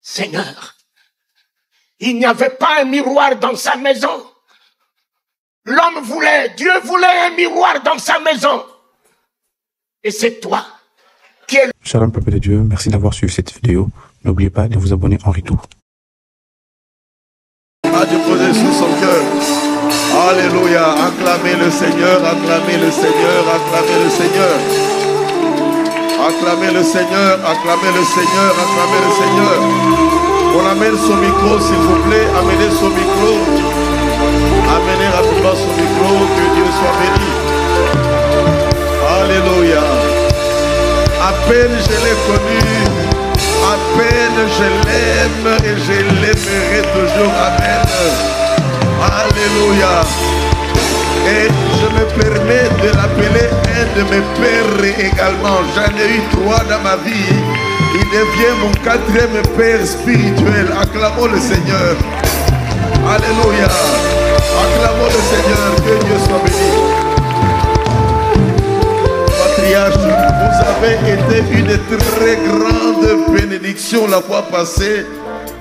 Seigneur, il n'y avait pas un miroir dans sa maison. L'homme voulait, Dieu voulait un miroir dans sa maison. Et c'est toi qui es... Shalom peuple de Dieu, merci d'avoir suivi cette vidéo. N'oubliez pas de vous abonner en retour. À Dieu poser sur son cœur. Alléluia. Acclamez le Seigneur, acclamez le Seigneur, acclamez le Seigneur. Acclamez le Seigneur, acclamez le Seigneur, acclamez le Seigneur. On amène son micro, s'il vous plaît. Amenez son micro. Amenez rapidement son micro. Que Dieu soit béni. Alléluia. À peine je l'ai connu, à peine je l'aime et je l'aimerai toujours. Amen. Alléluia. Et je me permets de l'appeler un de mes pères également. J'en ai eu 3 dans ma vie. Il devient mon 4e père spirituel. Acclamons le Seigneur. Alléluia. Acclamons le Seigneur. Que Dieu soit béni. Patriarche, vous avez été une très grande bénédiction la fois passée.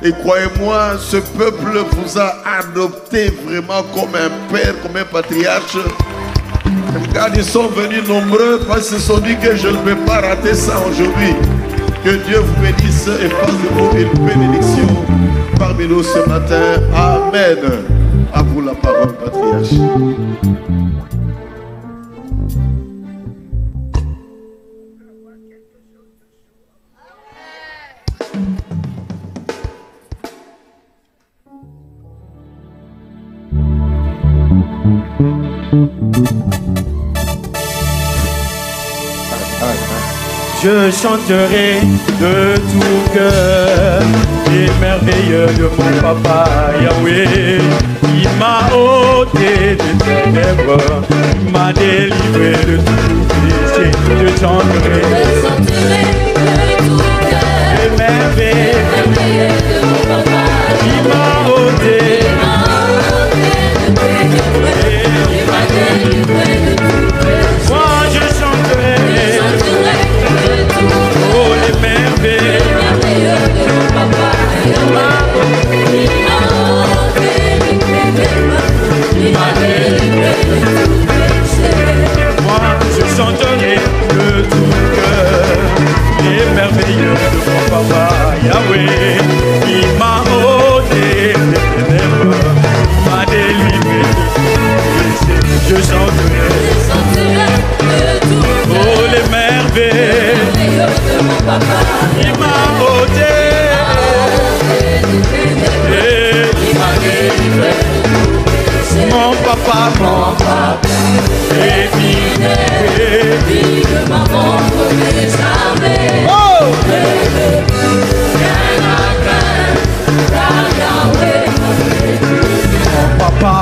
Et croyez-moi, ce peuple vous a adopté vraiment comme un père, comme un patriarche. Car ils sont venus nombreux parce qu'ils se sont dit que je ne peux pas rater ça aujourd'hui. Que Dieu vous bénisse et fasse de vous une bénédiction parmi nous ce matin. Amen. À vous la parole, patriarche. Je chanterai de tout cœur les merveilleux de mon papa Yahweh. Il m'a ôté des ténèbres, il m'a délivré de tout péché. Je chanterai de tout cœur les merveilleux de mon papa. Il m'a ôté des ténèbres, il m'a délivré de tout péché. Moi je chanterai oh les merveilleux de mon papa Yahweh. Il m'a ôté des ténèbres, il m'a délivré de tout péché. Moi je chanterai de tout cœur les merveilleux de mon papa Yahweh. Il m'a ôté des ténèbres, il m'a délivré de tout péché. Je chanterai de tout cœur oh les merveilleux de mon papa. Il m'a ôté et il m'a délivré. Mon papa est fidèle, il ne m'abandonne jamais. Oh! Rien à craindre, car Yahweh m'a fait. Mon papa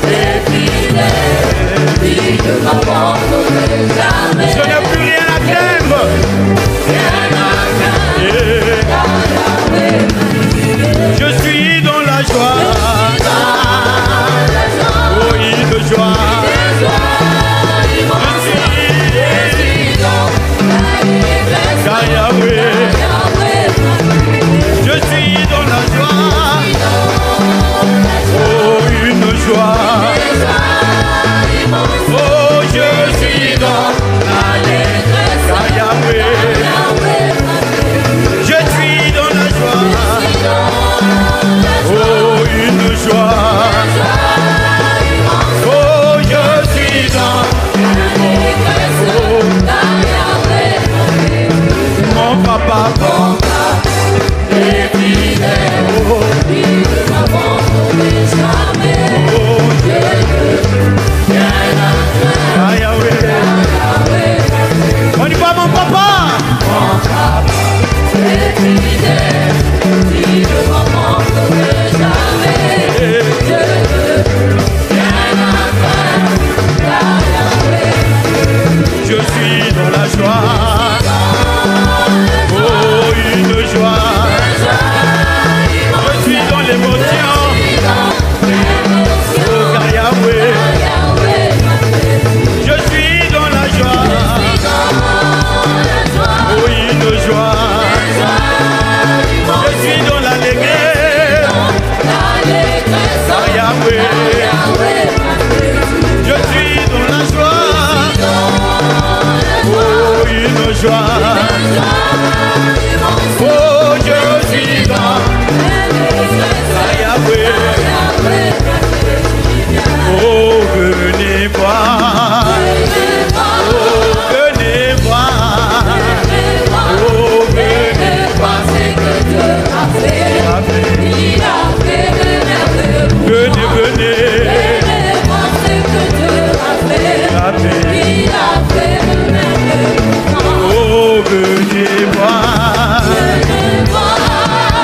est fidèle, il ne m'abandonne jamais. Je n'ai plus rien à craindre. Rien à craindre, car Yahweh m'a fait. Je suis dans la joie. Oui, de joie. Je suis dans la détresse. Car Yahweh. Je suis dans la joie. Oh, une joie. Oh, je suis dans la détresse. Car Yahweh. Je suis dans la joie. Oh, une joie. Oh, je suis dans la détresse. Mon papa est fidèle. Il ne m'abandonne jamais. Oh, Dieu, rien à craindre. On y va, mon papa. Mon papa est fidèle. Il ne m'abandonne jamais. Dieu, rien à craindre. Je suis dans la joie. Oh, une joie. Je suis dans l'émotion. Oh, car Yahweh. Je suis dans la joie. Oh, une joie.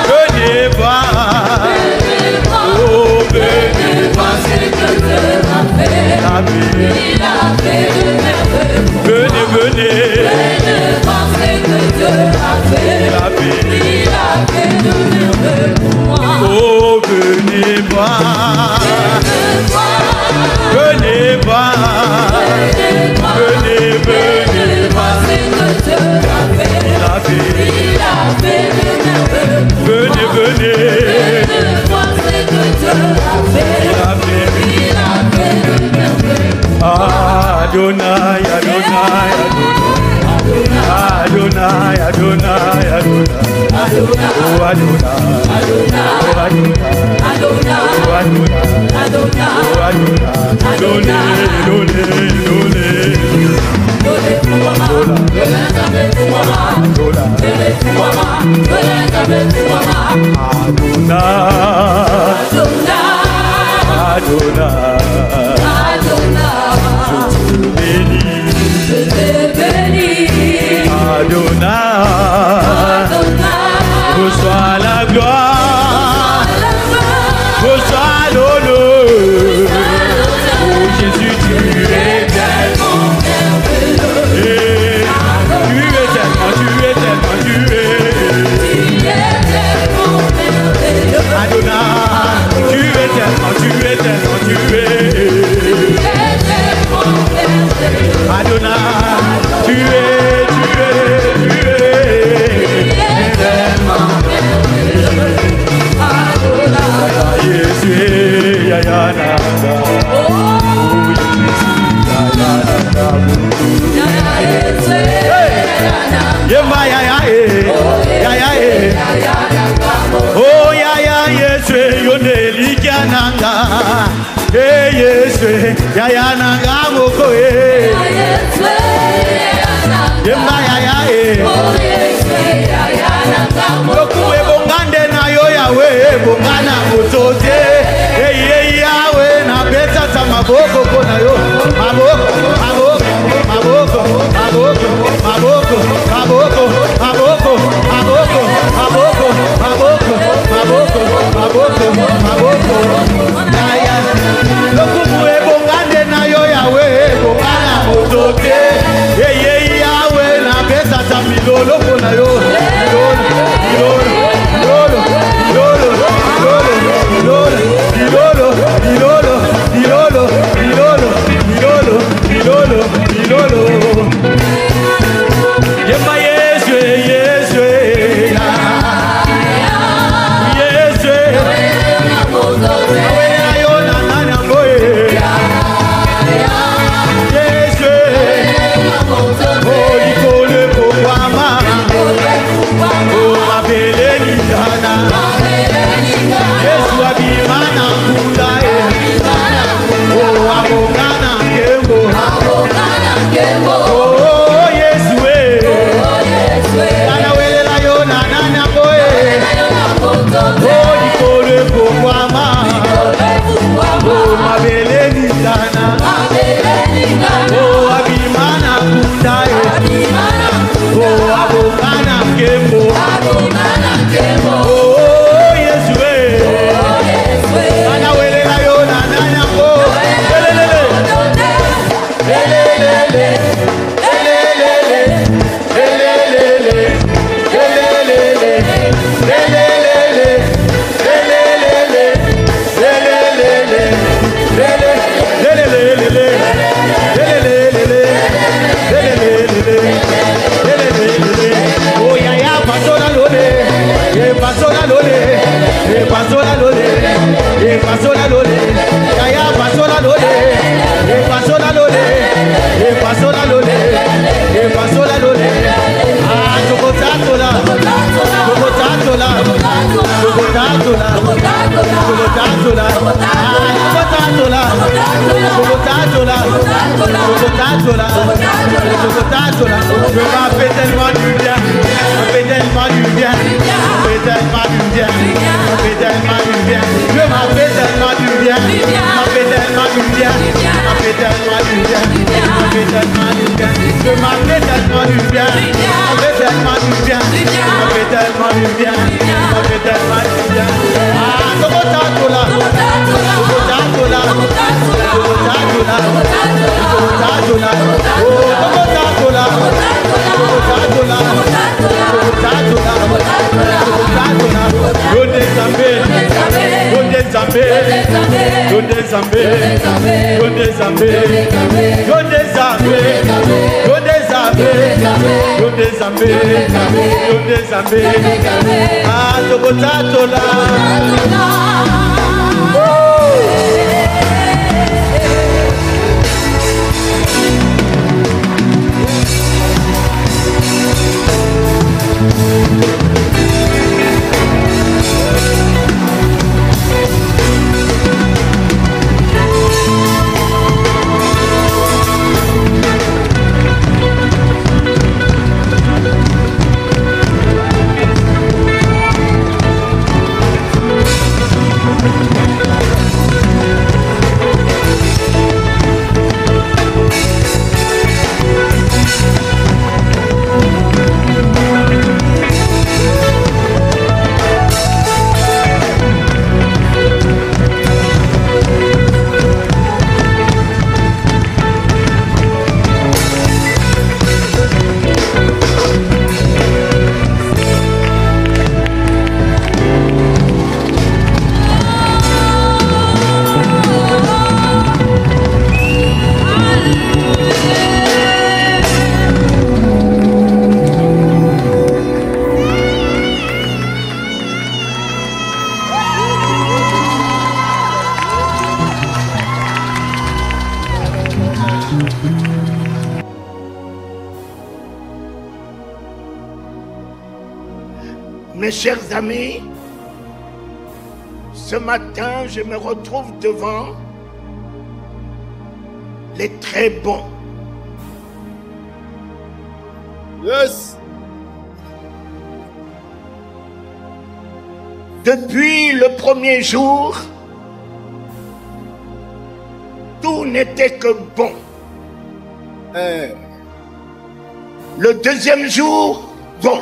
venez voir, oh venez voir ce que Dieu a fait, il a fait de merveilles. Venez, venez, venez voir ce que Dieu a fait, il a fait de merveilles pour moi. Oh venez voir, venez voir, venez, venez voir ce que Dieu a fait, il a fait de merveilles. Venez, venez, venez voir ce que Dieu a fait, il a fait de merveilles. Adonai, Adonai, Adonai, Adonai, Adonai, oh reçois la gloire, reçois l'honneur. Oh Jésus, tu es tellement merveilleux. Tu es tellement merveilleux. Adonai, tu es tellement merveilleux. Adonai, tu es tellement merveilleux. Adonai, Jésus, Yayananda. Oh Yaya Yesu Yoneli Kananga. Hey Yesu Yayananga moko e. Yemba Yaya e. Oh Yesu Yayananga moko. Yokuwe bongande na yo yawe bongana motote. Hey yawe na beta ta maboko kona yo. Maboko, maboko, maboko, maboko, maboko, maboko, maboko, maboko, maboko, maboko, maboko, maboko, maboko. Yaya, lokuwe bongande na yo yawe bongana motote. Hey yawe na beta ta milolo kona yo. Je m'appelle tellement du bien. tellement du bien. Ça fait tellement du bien. Ah, Tokotatola. Tokotatola. Tokotatola. Tokotatola. Oh, Tokotatola. Tokotatola. Tokotatola. Yonde Zambé. Yonde Zambé. Yonde Zambé. Yonde Zambé. Yonde Zambé. Yonde Zambé. Yonde Zambé. Yonde Zambé. Ah, Tokotatola. Mes chers amis, ce matin, je me retrouve devant les très bons. Yes. Depuis le premier jour, tout n'était que bon. Le deuxième jour, bon.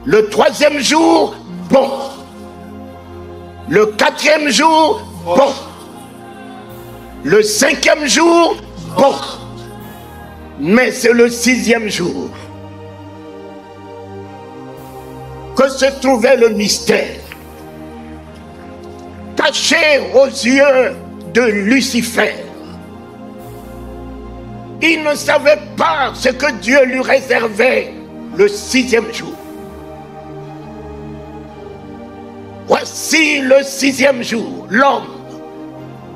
Le troisième jour, bon. Le quatrième jour, bon. Le cinquième jour, bon. Mais c'est le sixième jour que se trouvait le mystère. Caché aux yeux de Lucifer. Il ne savait pas ce que Dieu lui réservait le sixième jour. Voici le sixième jour, l'homme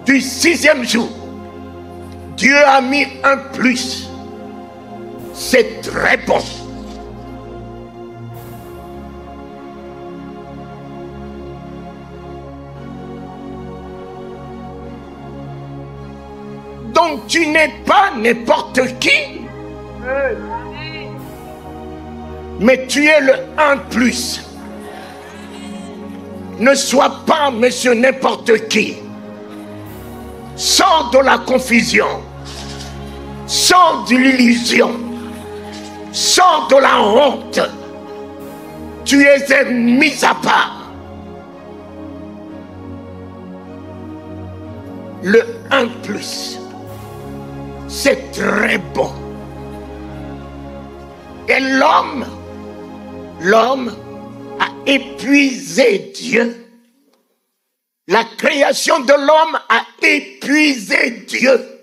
du sixième jour. Dieu a mis un plus. C'est très bon. Donc tu n'es pas n'importe qui, mais tu es le 1 plus. Ne sois pas monsieur n'importe qui. Sors de la confusion. Sors de l'illusion. Sors de la honte. Tu es mis à part. Le 1 plus. C'est très bon. Et l'homme a épuisé Dieu. La création de l'homme a épuisé Dieu.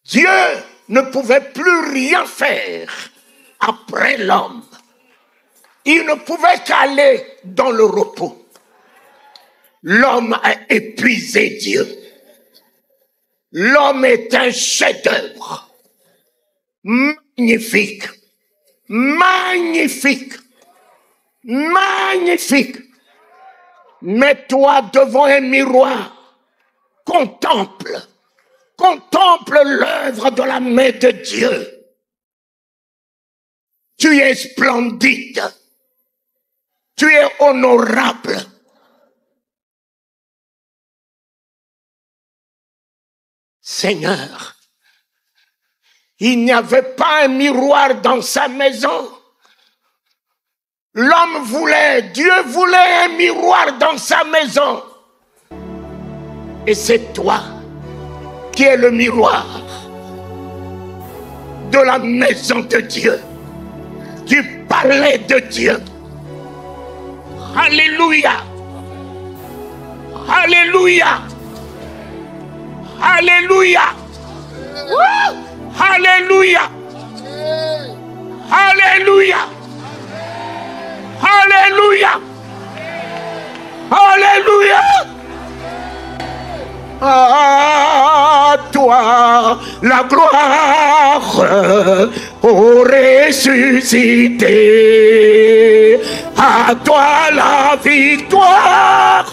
Dieu ne pouvait plus rien faire après l'homme. Il ne pouvait qu'aller dans le repos. L'homme a épuisé Dieu. L'homme est un chef-d'œuvre. Magnifique. Magnifique. Magnifique. Mets-toi devant un miroir. Contemple. Contemple l'œuvre de la main de Dieu. Tu es splendide. Tu es honorable. Seigneur, il n'y avait pas un miroir dans sa maison L'homme voulait, Dieu voulait un miroir dans sa maison. Et c'est toi qui es le miroir de la maison de Dieu, du palais de Dieu. Alléluia. Alléluia. Alléluia. Alléluia. Alléluia. Alléluia. Alléluia. À toi la gloire au ressuscité. À toi la victoire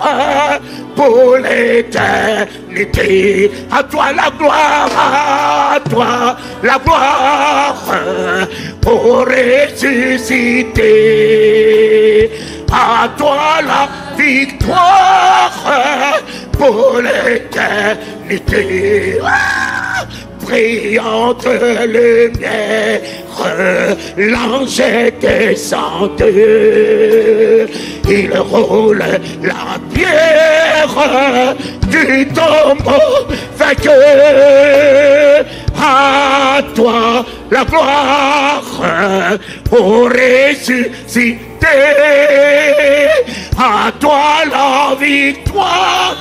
pour l'éternité. À toi la gloire, à toi la gloire au ressuscité. À toi la victoire pour l'éternité. Brillante lumière, l'ange est descendu. Il roule la pierre du tombeau vainqueur. À toi la gloire au ressuscité. À toi la victoire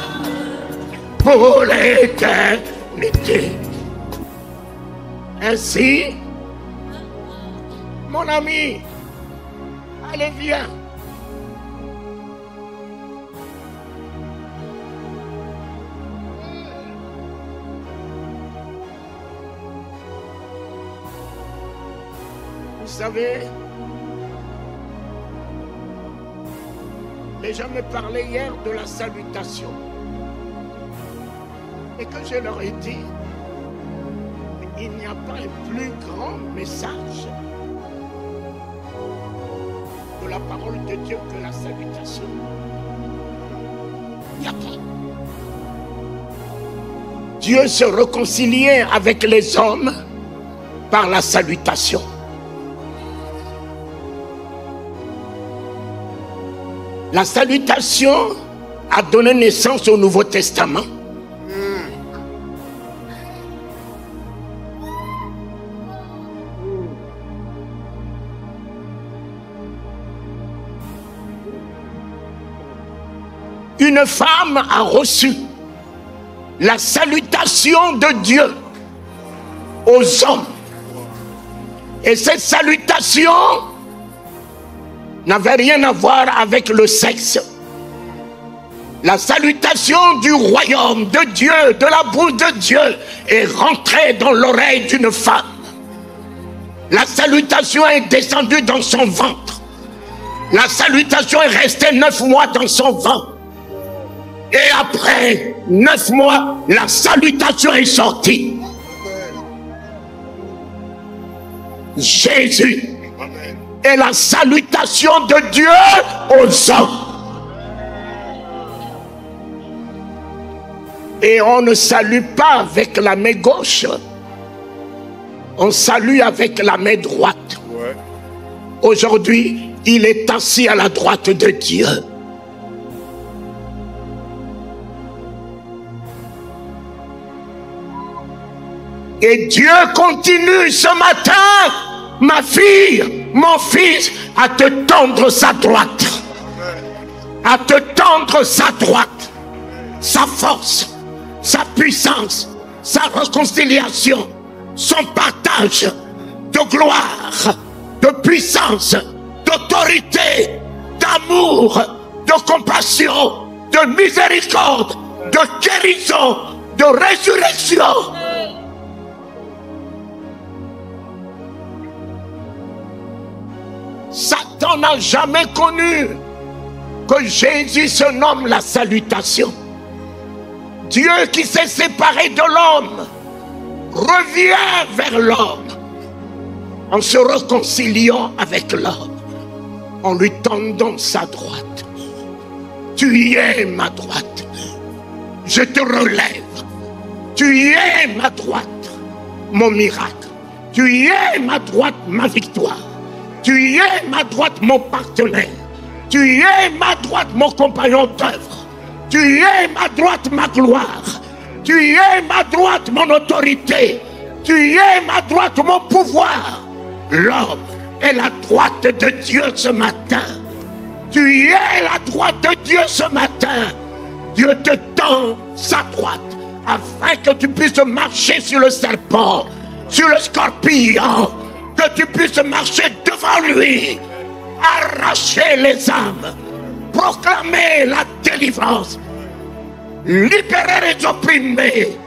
pour l'éternité. Ainsi, mon ami, allez, viens. Vous savez, les gens me parlaient hier de la salutation. Et que je leur ai dit, il n'y a pas un plus grand message de la parole de Dieu que la salutation. Il n'y a pas. Dieu se réconciliait avec les hommes par la salutation. La salutation a donné naissance au Nouveau Testament. Une femme a reçu la salutation de Dieu aux hommes. Et cette salutation n'avait rien à voir avec le sexe. La salutation du royaume de Dieu, de la bouche de Dieu, est rentrée dans l'oreille d'une femme. La salutation est descendue dans son ventre. La salutation est restée 9 mois dans son ventre. Et après 9 mois, la salutation est sortie. Jésus est la salutation de Dieu aux hommes. Et on ne salue pas avec la main gauche. On salue avec la main droite. Aujourd'hui, il est assis à la droite de Dieu. Et Dieu continue ce matin, ma fille, mon fils, à te tendre sa droite. À te tendre sa droite. Sa force, sa puissance, sa réconciliation, son partage de gloire, de puissance, d'autorité, d'amour, de compassion, de miséricorde, de guérison, de résurrection. Satan n'a jamais connu que Jésus se nomme la salutation. Dieu qui s'est séparé de l'homme revient vers l'homme en se réconciliant avec l'homme, en lui tendant sa droite. Tu y es ma droite, je te relève. Tu y es ma droite, mon miracle. Tu y es ma droite, ma victoire. Tu es ma droite mon partenaire. Tu es ma droite mon compagnon d'œuvre. Tu es ma droite ma gloire. Tu es ma droite mon autorité. Tu es ma droite mon pouvoir. L'homme est la droite de Dieu ce matin. Tu es la droite de Dieu ce matin. Dieu te tend sa droite afin que tu puisses marcher sur le serpent, sur le scorpion, que tu puisses marcher devant lui, arracher les âmes, proclamer la délivrance, libérer les opprimés.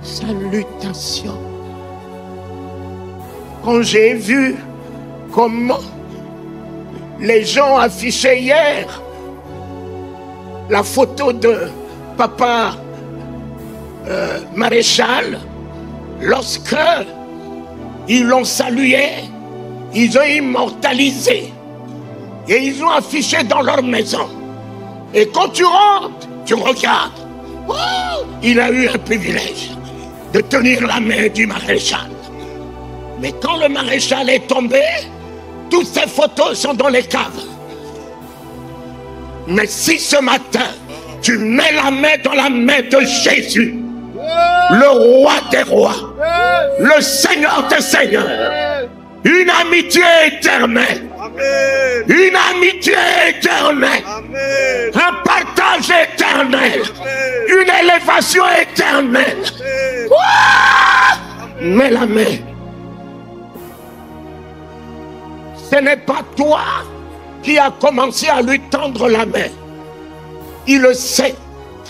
Salutations. Quand j'ai vu comment les gens affichaient hier la photo de papa Maréchal, lorsque ils l'ont salué, ils ont immortalisé et ils ont affiché dans leur maison. Et quand tu rentres, tu regardes, oh, il a eu un privilège de tenir la main du maréchal. Mais quand le maréchal est tombé, toutes ces photos sont dans les caves. Mais si ce matin, tu mets la main dans la main de Jésus, le roi des rois, le Seigneur des seigneurs, une amitié éternelle, une amitié éternelle, un partage éternel, une élévation éternelle. Mets la main. Ce n'est pas toi qui as commencé à lui tendre la main. Il le sait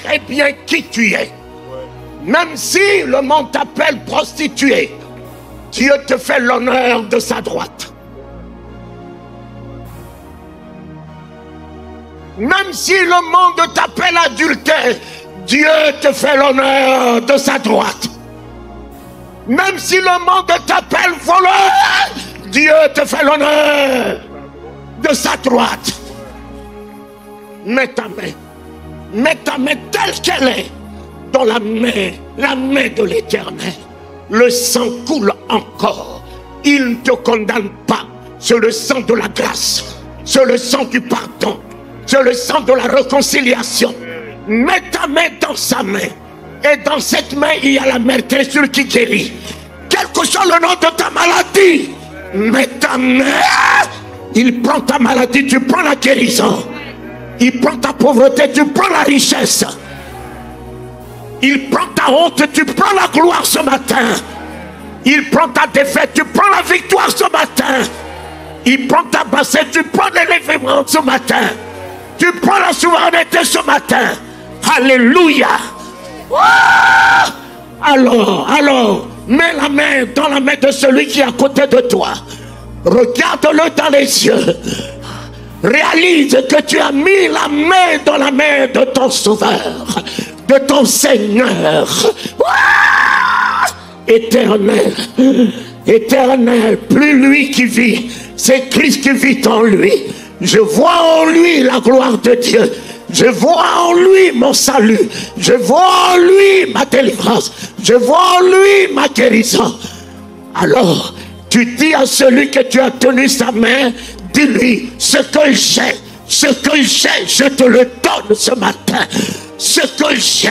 très bien qui tu es. Même si le monde t'appelle prostituée, Dieu te fait l'honneur de sa droite. Même si le monde t'appelle adultère, Dieu te fait l'honneur de sa droite. Même si le monde t'appelle voleur, Dieu te fait l'honneur de sa droite. Mets ta main telle qu'elle est dans la main de l'Éternel. Le sang coule encore. Il ne te condamne pas. C'est le sang de la grâce. C'est le sang du pardon. C'est le sang de la réconciliation. Mets ta main dans sa main. Et dans cette main, il y a la meurtrissure qui guérit. Quel que soit le nom de ta maladie, mets ta main. Il prend ta maladie, tu prends la guérison. Il prend ta pauvreté, tu prends la richesse. Il prend ta honte, tu prends la gloire ce matin. Il prend ta défaite, tu prends la victoire ce matin. Il prend ta bassesse, tu prends l'élévement ce matin. Tu prends la souveraineté ce matin. Alléluia. Alors, mets la main dans la main de celui qui est à côté de toi. Regarde-le dans les yeux. Réalise que tu as mis la main dans la main de ton sauveur, de ton Seigneur. Éternel, éternel, plus lui qui vit, c'est Christ qui vit en lui. Je vois en lui la gloire de Dieu. Je vois en lui mon salut. Je vois en lui ma délivrance. Je vois en lui ma guérison. Alors, tu dis à celui que tu as tenu sa main, dis-lui, ce que j'ai, je te le donne ce matin. Ce que j'ai.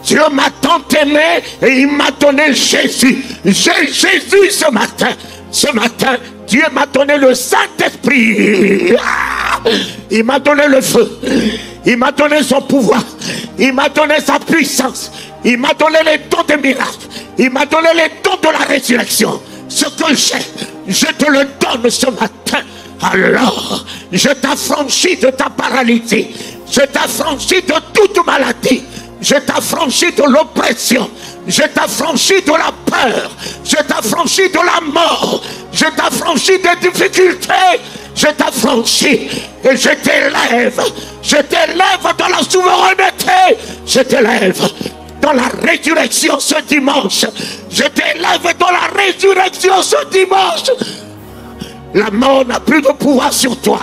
Dieu m'a tant aimé et il m'a donné Jésus. J'ai Jésus ce matin. Ce matin, Dieu m'a donné le Saint-Esprit. Il m'a donné le feu. Il m'a donné son pouvoir. Il m'a donné sa puissance. Il m'a donné les dons des miracles. Il m'a donné les dons de la résurrection. Ce que j'ai, je te le donne ce matin. Alors, je t'affranchis de ta paralysie. Je t'affranchis de toute maladie. Je t'affranchis de l'oppression. Je t'affranchis de la peur. Je t'affranchis de la mort. Je t'affranchis des difficultés. Je t'affranchis et je t'élève. Je t'élève dans la souveraineté. Je t'élève dans la résurrection ce dimanche. Je t'élève dans la résurrection ce dimanche. La mort n'a plus de pouvoir sur toi.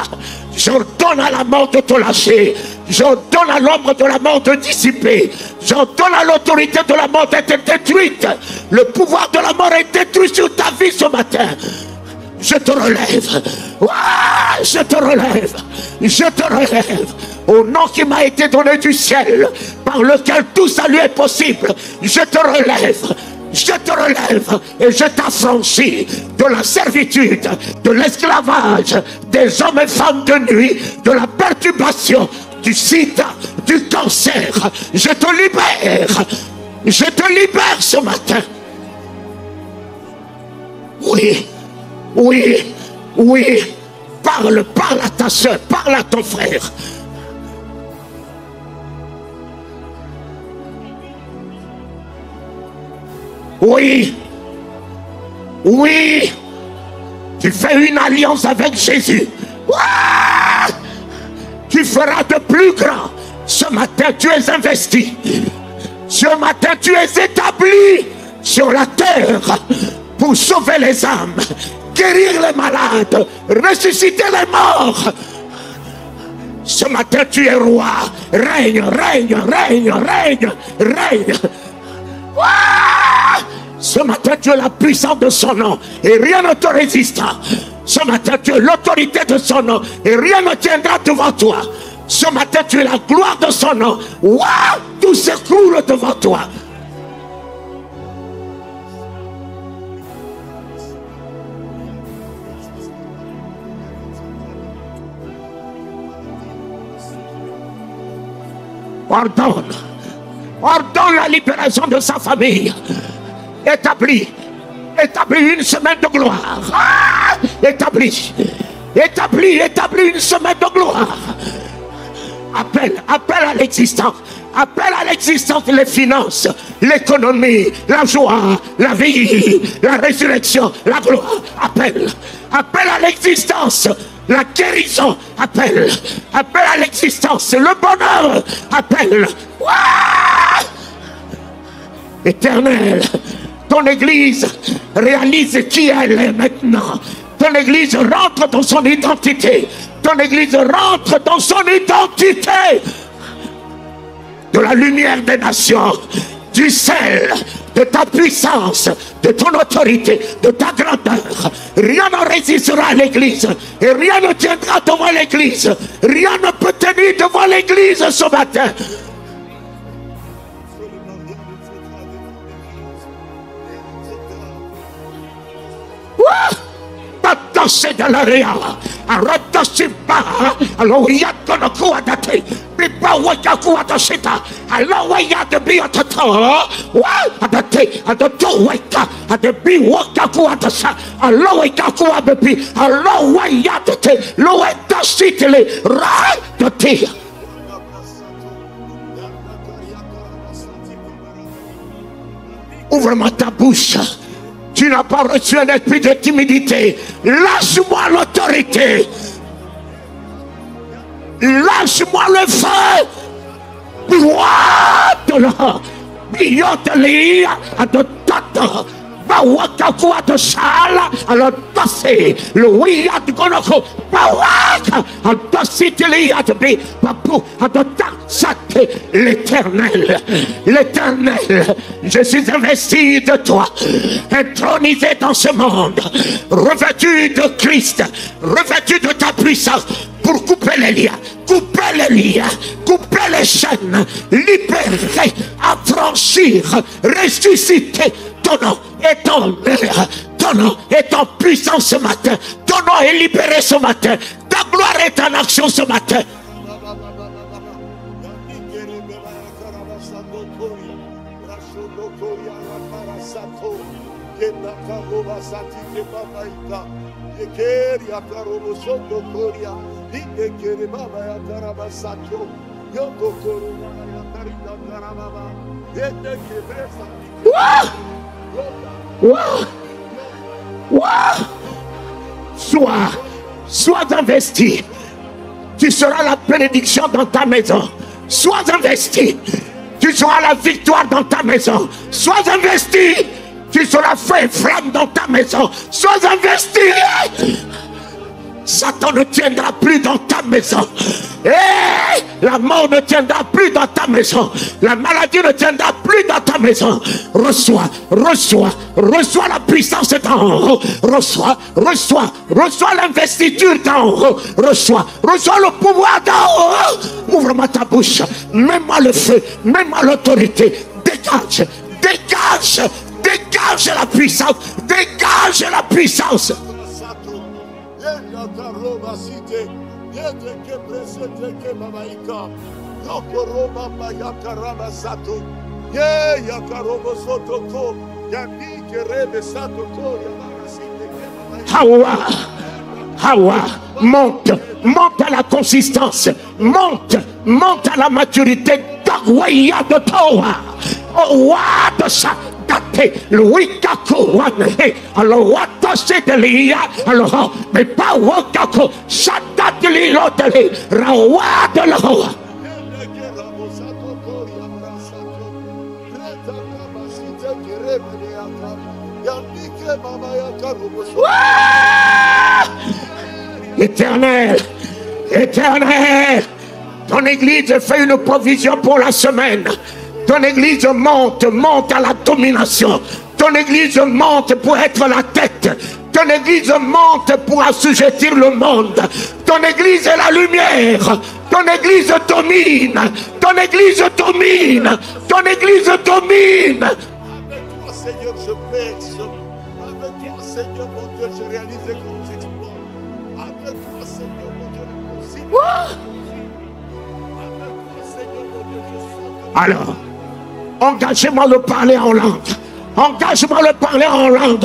J'ordonne à la mort de te lâcher. J'ordonne à l'ombre de la mort de dissiper. J'ordonne à l'autorité de la mort d'être détruite. Le pouvoir de la mort est détruit sur ta vie ce matin. Je te relève. Ah, je te relève. Je te relève. Au nom qui m'a été donné du ciel, par lequel tout salut est possible, je te relève. Je te relève et je t'affranchis de la servitude, de l'esclavage, des hommes et femmes de nuit, de la perturbation, du sida, du cancer. Je te libère. Je te libère ce matin. Oui, oui, oui. Parle, parle à ta soeur, parle à ton frère. Oui, oui, tu fais une alliance avec Jésus. Ouah! Tu feras de plus grand. Ce matin, tu es investi. Ce matin, tu es établi sur la terre pour sauver les âmes, guérir les malades, ressusciter les morts. Ce matin, tu es roi. Règne, règne, règne, règne, règne. Ouah! Ce matin, tu es la puissance de son nom et rien ne te résistera. Ce matin, tu es l'autorité de son nom et rien ne tiendra devant toi. Ce matin, tu es la gloire de son nom. Waouh! Tout s'écroule devant toi. Ordonne. Ordonne la libération de sa famille. Établis une semaine de gloire. Ah! Établis une semaine de gloire. Appelle à l'existence. Appelle à l'existence les finances, l'économie, la joie, la vie, la résurrection, la gloire. Appelle à l'existence la guérison. Appelle à l'existence le bonheur. Appelle. Ouah! Éternel, ton église réalise qui elle est maintenant. Ton église rentre dans son identité. Ton église rentre dans son identité. De la lumière des nations, du sel, de ta puissance, de ton autorité, de ta grandeur. Rien ne résistera à l'église et rien ne tiendra devant l'église. Rien ne peut tenir devant l'église ce matin. Attaché dans l'area, attaché pas, alors il y a de nos coups à dater, mais pas où il y a coups à dater, alors il y a de bien à dater, à dater, à dater, à dater, à dater, alors il y a coups à dater, alors il y a de dater, l'eau est daté, les rats de dater. Ouvre-moi ta bouche. Tu n'as pas reçu un esprit de timidité. Lâche-moi l'autorité. Lâche-moi le feu. Gloire de l'or. Biotelie à de tata. Bawaka kuwa de sala à la tasse. Le ouïa de gonoko. Bawaka à tassiteli à de bi. Papu à de tassate. L'éternel. L'éternel. Je suis investi de toi. Intronisé dans ce monde. Revêtu de Christ. Revêtu de ta puissance. Pour couper les liens, couper les chaînes, libérer, affranchir, ressusciter. Ton nom est en l'air, ton nom est en puissance ce matin, ton nom est libéré ce matin, ta gloire est en action ce matin. Sois investi. Tu seras la bénédiction dans ta maison. Sois investi. Tu seras la victoire dans ta maison. Sois investi. Tu seras feu et flamme dans ta maison. Sois investi. Satan ne tiendra plus dans ta maison. La mort ne tiendra plus dans ta maison. La maladie ne tiendra plus dans ta maison. Reçois la puissance d'en haut. Reçois l'investiture d'en haut. Reçois le pouvoir d'en haut. Ouvre-moi ta bouche. Mets-moi le feu. Mets-moi l'autorité. Dégage la puissance. Dégage la puissance. Hawa, monte à la consistance, monte à la maturité. Dagwaya de Toa, de ça. Louis Kako, alors Watase de Lia, alors, mais pas Wakako, Sata de l'Ilotele, Rawa de l'Oa. Éternel, ton église fait une provision pour la semaine. Ton église monte à la domination. Ton église monte pour être la tête. Ton église monte pour assujettir le monde. Ton église est la lumière. Ton église domine. Ton église domine. Ton église domine. Avec toi, Seigneur, je perce. Avec toi, Seigneur, mon Dieu, je réalise les grands exploits. Avec toi, Seigneur, mon Dieu, les possibles. Avec toi, Seigneur, mon Dieu, je sens. Alors, engagez-moi le parler en langue. Engage-moi le parler en langue.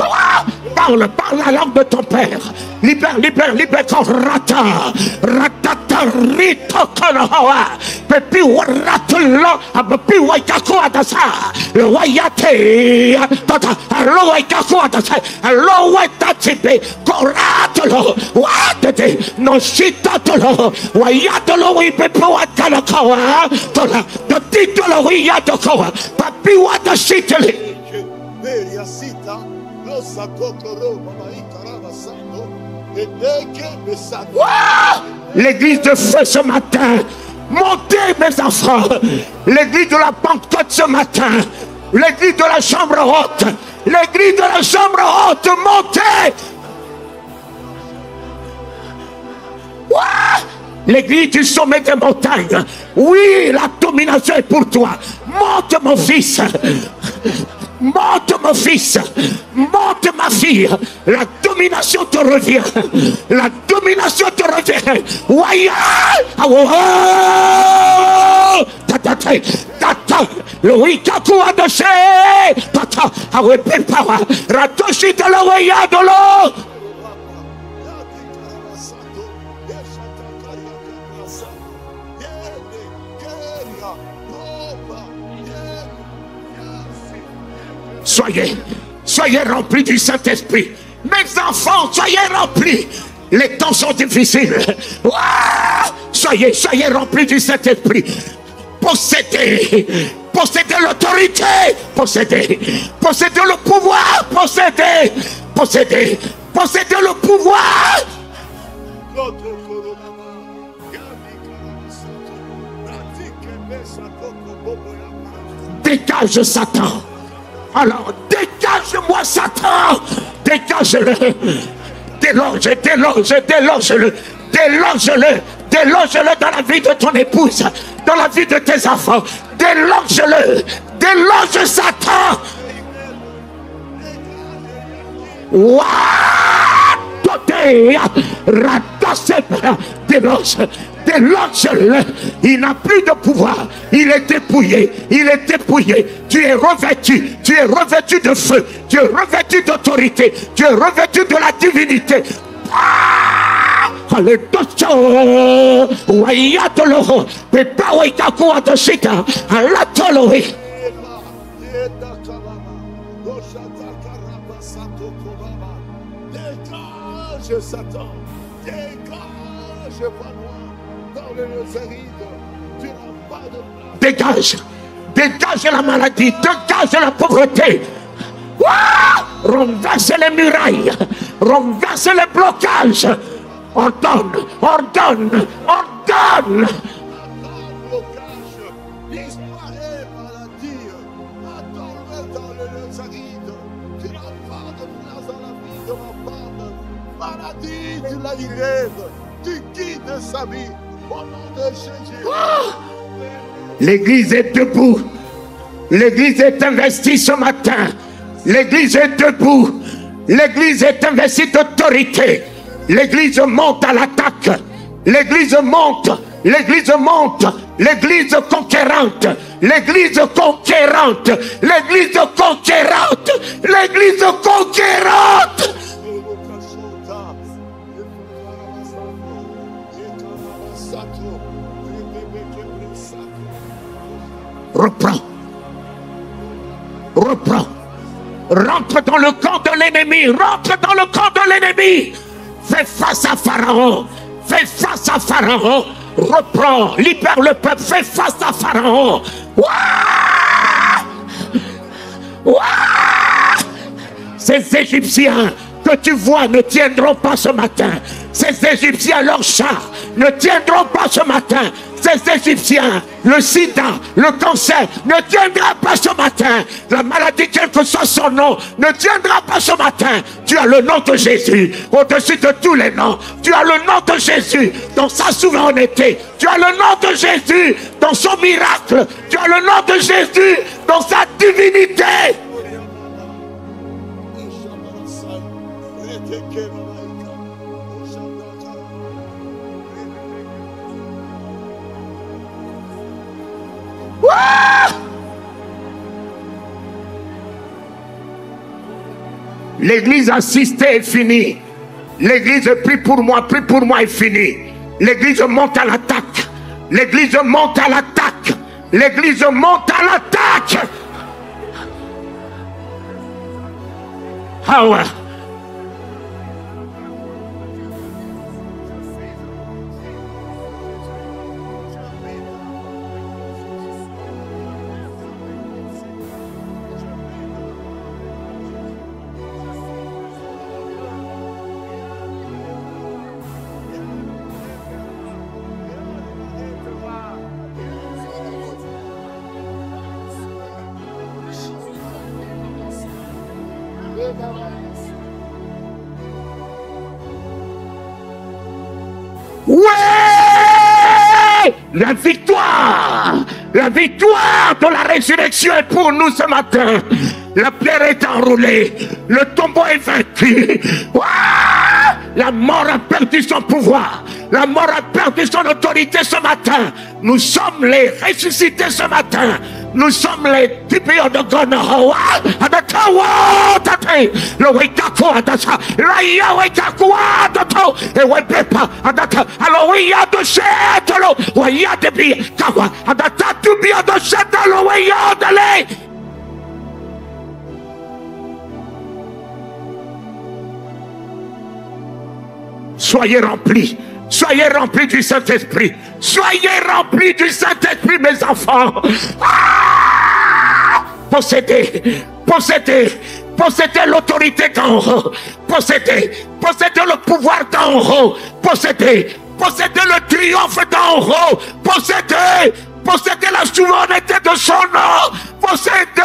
Parle la langue de ton père. Libère ton rata. Ratata rito konoha. Pepi waratlo. Pepi waikaku adasa. Le wayate. Tata. Allo waikaku adasa. Allo waitatipe. Koratlo. Watete. No shitatlo. Wayatlo wipepo wakalakawa. Tola. The titolo wiyatokowa. Papi watashitele. L'église de feu ce matin, montez mes enfants. L'église de la Pentecôte ce matin, l'église de la chambre haute, l'église de la chambre haute, montez. L'église du sommet des montagnes. Oui, la domination est pour toi. Monte mon fils. Monte mon fils. Monte ma fille. La domination te revient. La domination te revient. Waya. Tata. Le wikaku adoshe. Tata. Awe pepawa. Ratoshi de la waya de l'eau. Soyez remplis du Saint-Esprit. Mes enfants, soyez remplis. Les temps sont difficiles. Soyez remplis du Saint-Esprit. Possédez l'autorité. Possédez le pouvoir. Possédez le pouvoir. Dégage Satan. Alors, dégage-moi Satan. Dégage-le. Déloge-le dans la vie de ton épouse, dans la vie de tes enfants. Déloge-le. Déloge Satan. Déloge-le. Il n'a plus de pouvoir. Il est dépouillé. Tu es revêtu de feu. Tu es revêtu d'autorité. Tu es revêtu de la divinité. Dégage Satan. Dégage Panois. Dans le lieu aride. Tu n'as pas de place. Dégage la maladie. Dégage la pauvreté. Renverse les murailles. Renverse les blocages. ordonne, ordonne, ordonne. Disparaît, maladie. Attends-le dans le Nazarite. Tu n'as pas de place dans la vie de ma femme. Maladie, tu la libères. Tu quittes sa vie. Au nom de Jésus. L'église est debout. L'église est investie ce matin. L'église est debout. L'église est investie d'autorité. L'église monte à l'attaque. L'église monte. L'église monte. L'église conquérante. L'église conquérante. L'église conquérante. L'église conquérante. Reprends. Reprends. Rentre dans le camp de l'ennemi. Rentre dans le camp de l'ennemi. Fais face à Pharaon. Fais face à Pharaon. Reprends. Libère le peuple. Fais face à Pharaon. Ouah! Ouah! Ces Égyptiens que tu vois ne tiendront pas ce matin. Ces Égyptiens, leurs chars, ne tiendront pas ce matin. Ces Égyptiens, le sida, le cancer, ne tiendra pas ce matin. La maladie, quel que soit son nom, ne tiendra pas ce matin. Tu as le nom de Jésus au-dessus de tous les noms. Tu as le nom de Jésus dans sa souveraineté. Tu as le nom de Jésus dans son miracle. Tu as le nom de Jésus dans sa divinité. L'église assistée est finie. L'église prie pour moi est finie. L'église monte à l'attaque. L'église monte à l'attaque. L'église monte à l'attaque. Ah ouais. Ouais! La victoire de la résurrection est pour nous ce matin. La pierre est enroulée, le tombeau est vaincu. Ouais! La mort a perdu son pouvoir. La mort a perdu son autorité ce matin. Nous sommes les ressuscités ce matin. Nous sommes les typios de Gonohoa. Adatawa tate. Le wekaku adasa. Raya wekaku adato. E wepepa adata. Alo wiya do shetalo. Waya de bi kawa. Adata tu bi do shetalo waya dale. Soyez remplis. Soyez remplis du Saint-Esprit. Soyez remplis du Saint-Esprit, mes enfants. Ah! Possédez, possédez, possédez l'autorité d'en haut. Possédez, possédez le pouvoir d'en haut. Possédez, possédez le triomphe d'en haut. Possédez, possédez la souveraineté de son nom. Possédez.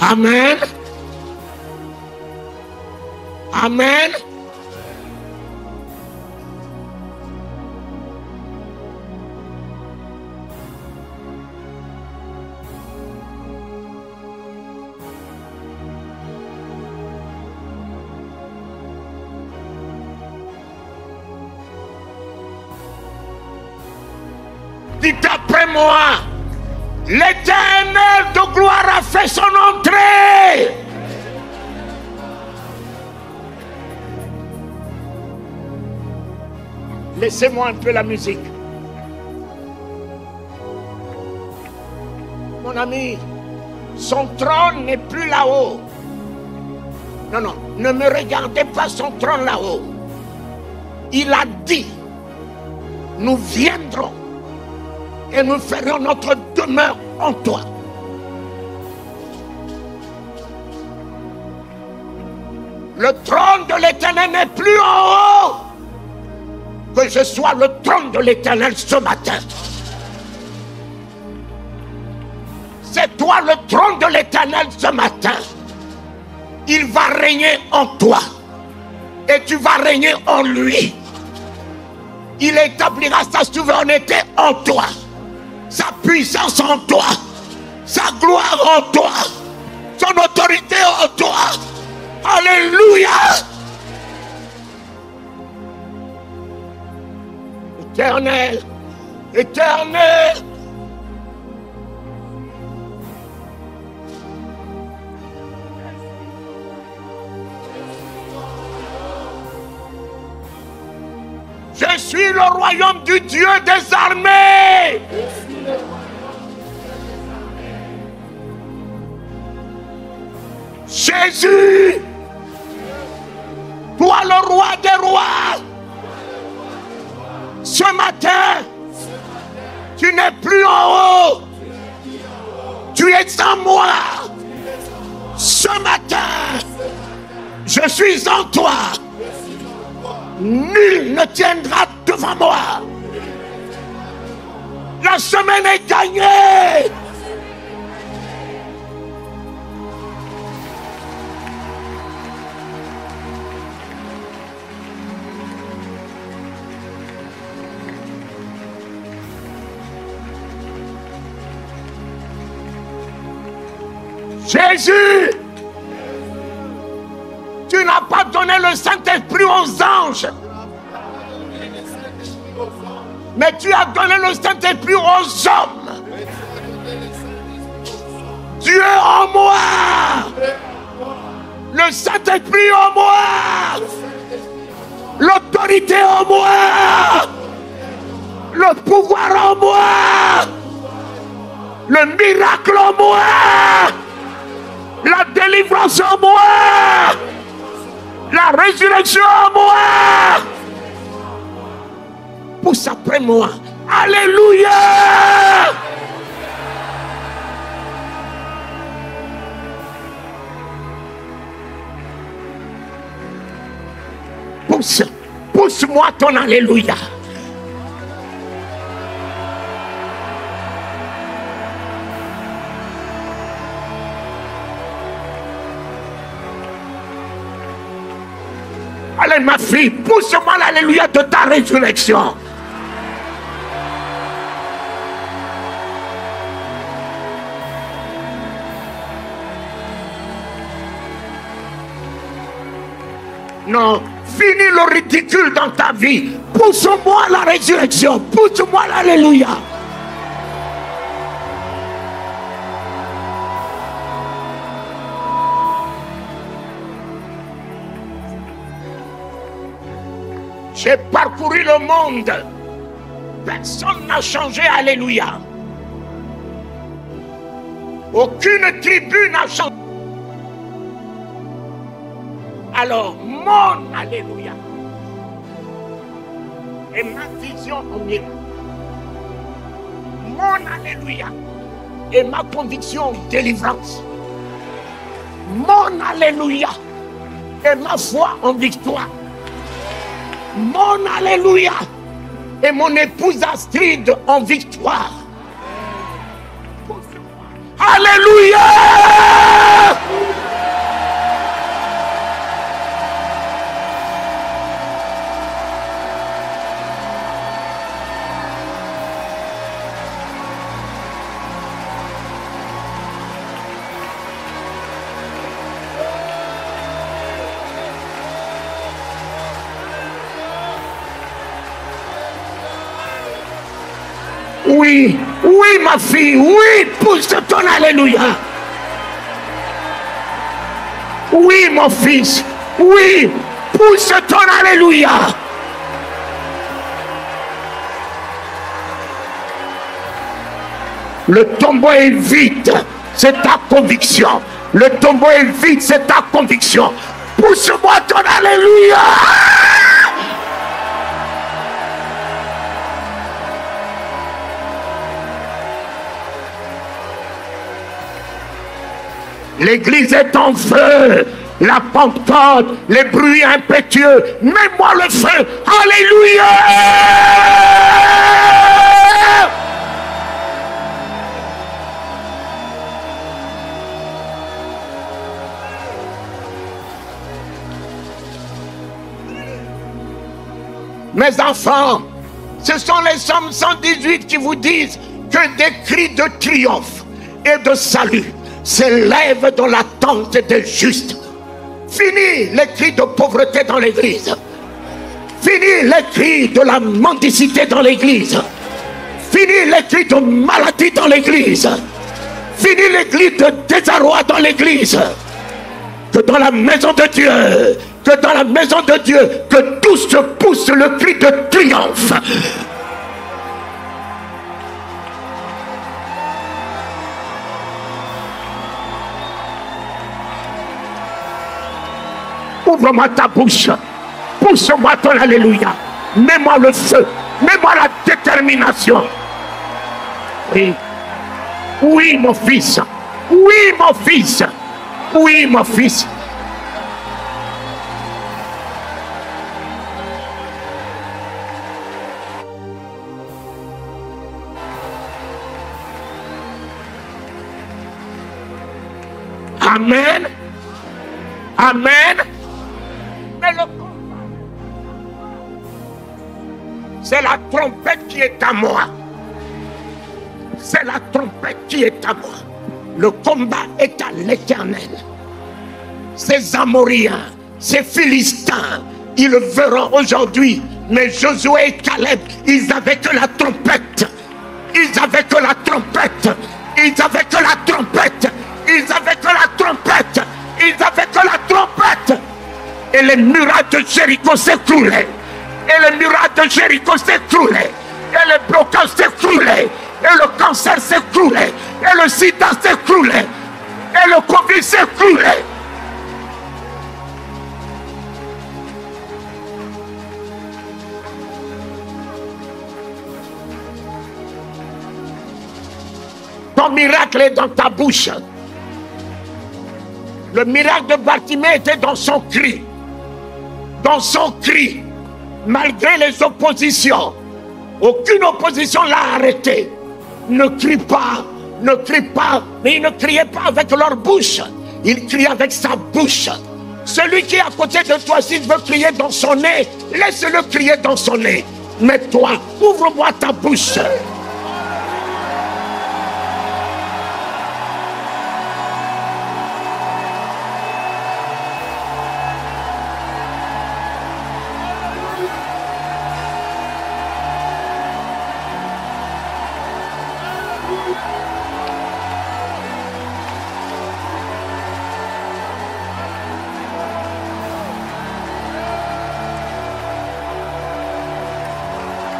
Amen. Amen. Dites après moi. L'Éternel de gloire a fait son entrée. Laissez-moi un peu la musique. Mon ami, son trône n'est plus là-haut. Non, non, ne me regardez pas son trône là-haut. Il a dit, nous viendrons et nous ferons notre demeure en toi. Le trône de l'Éternel n'est plus en haut. Que je sois le trône de l'Éternel ce matin. C'est toi le trône de l'Éternel ce matin. Il va régner en toi. Et tu vas régner en lui. Il établira sa souveraineté en toi. Sa puissance en toi. Sa gloire en toi. Son autorité en toi. Alléluia. Éternel. Éternel. Je suis le royaume du Dieu des armées. Jésus, toi le roi des rois, ce matin, tu n'es plus en haut, tu es en moi. Ce matin, je suis en toi. Nul ne tiendra devant moi. La semaine est gagnée. Jésus, tu n'as pas donné le Saint-Esprit aux anges, mais tu as donné le Saint-Esprit aux hommes. Dieu en moi, le Saint-Esprit en moi, l'autorité en moi, le pouvoir en moi, le miracle en moi, la délivrance en moi, la résurrection en moi. Pousse après moi. Alléluia. Pousse-moi ton alléluia. Allez ma fille, pousse-moi l'alléluia de ta résurrection. Non, finis le ridicule dans ta vie. Pousse-moi la résurrection, pousse-moi l'alléluia. J'ai parcouru le monde. Personne n'a changé, alléluia. Aucune tribu n'a changé. Alors, mon alléluia et ma vision en miracle. Mon alléluia et ma conviction en délivrance. Mon alléluia et ma foi en victoire. Mon alléluia et mon épouse Astrid en victoire. Alléluia. Oui, oui ma fille, oui, pousse ton alléluia. Oui mon fils, oui, pousse ton alléluia. Le tombeau est vide, c'est ta conviction. Le tombeau est vide, c'est ta conviction. Pousse-moi ton alléluia. L'église est en feu. La Pentecôte, les bruits impétueux. Mets-moi le feu. Alléluia. Mes enfants, ce sont les Psaumes 118 qui vous disent que des cris de triomphe et de salut s'élèvent dans la tente des justes. Fini les cris de pauvreté dans l'église. Fini les cris de la mendicité dans l'église. Fini les cris de maladie dans l'église. Fini les cris de désarroi dans l'église. Que dans la maison de Dieu, que dans la maison de Dieu, que tous se poussent le cri de triomphe. Ouvre-moi ta bouche, pousse-moi ton alléluia, mets-moi le feu, mets-moi la détermination. Oui, oui mon fils, oui mon fils, oui mon fils. Amen. Amen. Mais le combat, c'est la trompette qui est à moi. C'est la trompette qui est à moi. Le combat est à l'Éternel. Ces Amoriens, ces Philistins, ils le verront aujourd'hui. Mais Josué et Caleb, ils avaient que la trompette. Ils avaient que la trompette. Ils avaient que la trompette. Ils avaient que la trompette. Ils avaient que la trompette. Et les murailles de Jéricho s'écroulaient. Et les murailles de Jéricho s'écroulaient. Et les blocages s'écroulaient. Et le cancer s'écroulait. Et le sida s'écroulait. Et le Covid s'écroulait. Ton miracle est dans ta bouche. Le miracle de Bartimée était dans son cri. Dans son cri. Malgré les oppositions. Aucune opposition l'a arrêté. Ne crie pas. Ne crie pas. Mais ils ne criaient pas avec leur bouche. Ils crient avec sa bouche. Celui qui est à côté de toi, s'il veut crier dans son nez, laisse-le crier dans son nez. Mais toi, ouvre-moi ta bouche.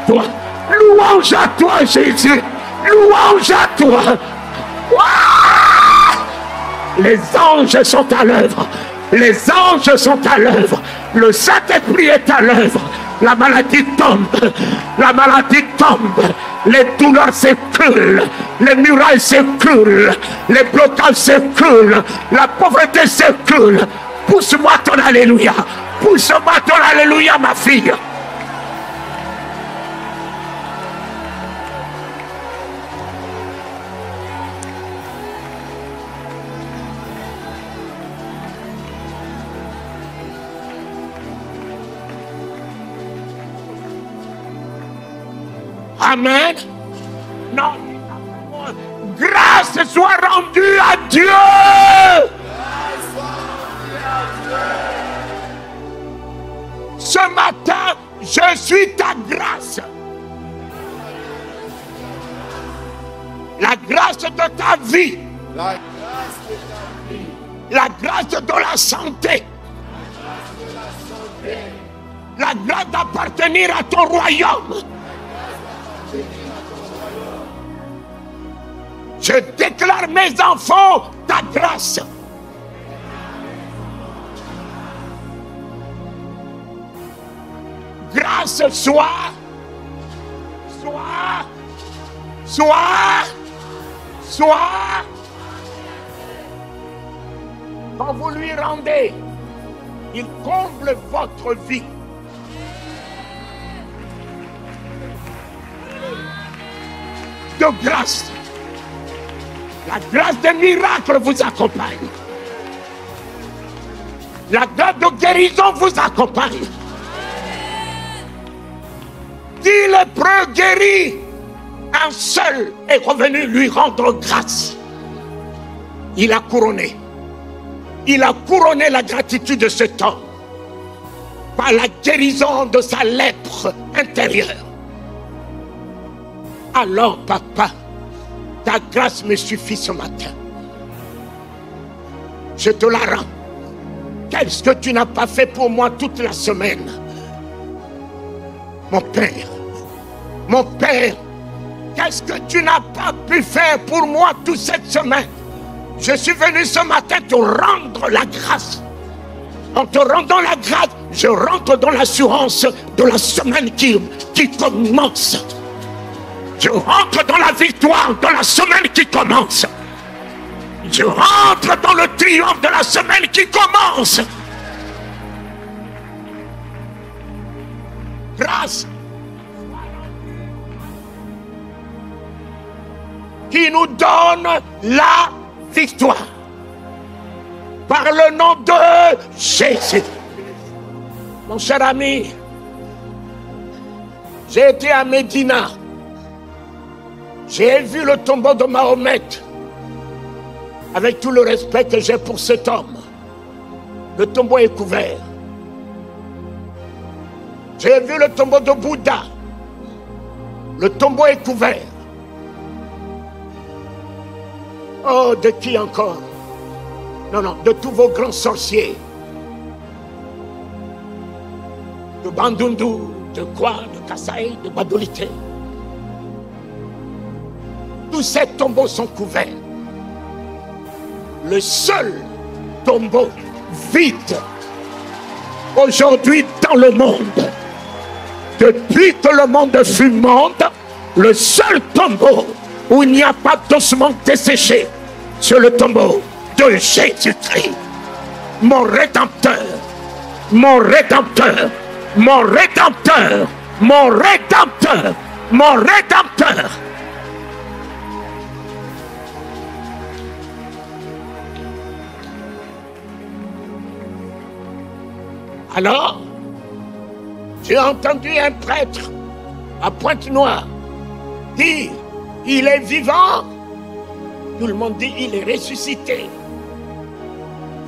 Toi, louange à toi, Jésus. Louange à toi. Ouah! Les anges sont à l'œuvre. Les anges sont à l'œuvre. Le Saint-Esprit est à l'œuvre. La maladie tombe. La maladie tombe. Les douleurs s'écoulent. Les murailles s'écoulent. Les blocages s'écoulent. La pauvreté s'écoule. Pousse-moi ton alléluia. Pousse-moi ton alléluia, ma fille. Amen. Non. Grâce soit rendue à Dieu. Ce matin, je suis ta grâce. La grâce de ta vie. La La grâce de la santé. La grâce d'appartenir à ton royaume. Je déclare mes enfants ta grâce. Grâce soit quand vous lui rendez, il comble votre vie. De grâce. La grâce des miracles vous accompagne. La grâce de guérison vous accompagne. Qui lépreux guéri, un seul est revenu lui rendre grâce. Il a couronné. Il a couronné la gratitude de cet homme par la guérison de sa lèpre intérieure. Alors, papa, ta grâce me suffit ce matin. Je te la rends. Qu'est-ce que tu n'as pas fait pour moi toute la semaine? Mon Père, qu'est-ce que tu n'as pas pu faire pour moi toute cette semaine? Je suis venu ce matin te rendre la grâce. En te rendant la grâce, je rentre dans l'assurance de la semaine qui commence. Je rentre dans la victoire de la semaine qui commence. Je rentre dans le triomphe de la semaine qui commence. Grâce qui nous donne la victoire par le nom de Jésus. Mon cher ami, j'ai été à Médina. J'ai vu le tombeau de Mahomet. Avec tout le respect que j'ai pour cet homme, le tombeau est couvert. J'ai vu le tombeau de Bouddha. Le tombeau est couvert. Oh, de qui encore? Non, de tous vos grands sorciers. De Bandundu, de quoi? De Kasaï, de Badolité. Tous ces tombeaux sont couverts. Le seul tombeau vide aujourd'hui dans le monde, depuis que le monde fut monde, le seul tombeau où il n'y a pas d'ossement desséché, c'est le tombeau de Jésus-Christ, mon Rédempteur, mon Rédempteur, mon Rédempteur, mon Rédempteur, mon Rédempteur. Alors, j'ai entendu un prêtre à Pointe-Noire dire, il est vivant. Tout le monde dit, il est ressuscité.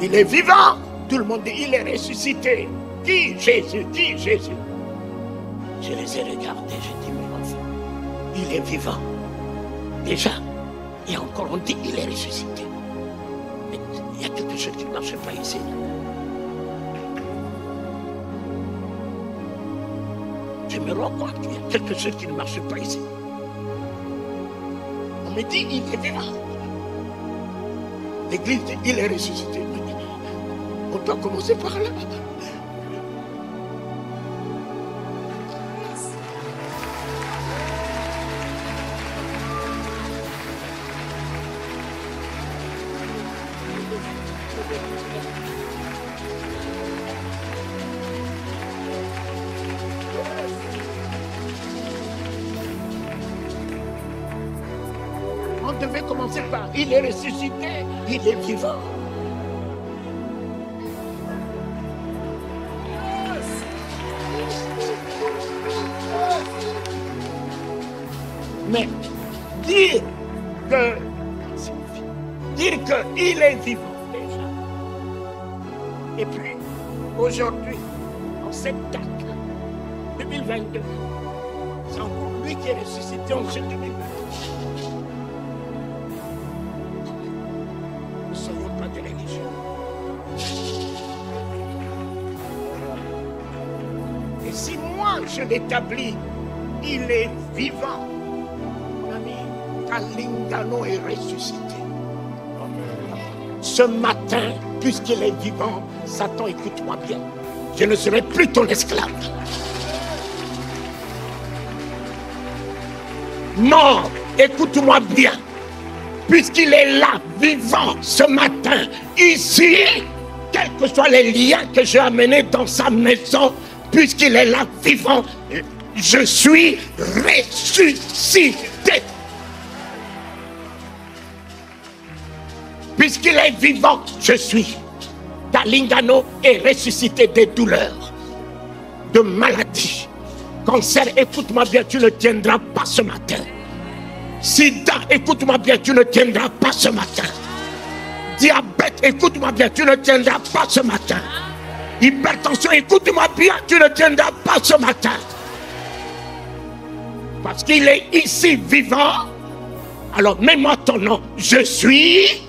Il est vivant. Tout le monde dit, il est ressuscité. Qui? Jésus, qui? Jésus. Je les ai regardés, j'ai dit, mais enfin, il est vivant. Déjà, et encore on dit, il est ressuscité. Mais il y a quelque chose qui ne marche pas ici. Je me rends compte qu'il y a quelque chose qui ne marche pas ici. On me dit, il est vivant. L'église dit, il est ressuscité. On doit commencer par là. On devait commencer par il est ressuscité, il est vivant. Mais dire qu'il est vivant déjà. Et puis, aujourd'hui, en cette date, 2022, c'est encore lui qui est ressuscité en ce 2022. je l'établis, il est vivant. Mon ami, Kalingano est ressuscité. Ce matin, puisqu'il est vivant, Satan, écoute-moi bien. Je ne serai plus ton esclave. Non, écoute-moi bien. Puisqu'il est là, vivant, ce matin, ici, quels que soient les liens que j'ai amenés dans sa maison, puisqu'il est là, vivant, je suis ressuscité. Puisqu'il est vivant, je suis. Kalingano est ressuscité des douleurs, de maladies. Cancer, écoute-moi bien, tu ne tiendras pas ce matin. Sida, écoute-moi bien, tu ne tiendras pas ce matin. Diabète, écoute-moi bien, tu ne tiendras pas ce matin. Hypertension, écoute-moi bien, tu ne tiendras pas ce matin. Parce qu'il est ici vivant. Alors mets-moi ton nom. Je suis.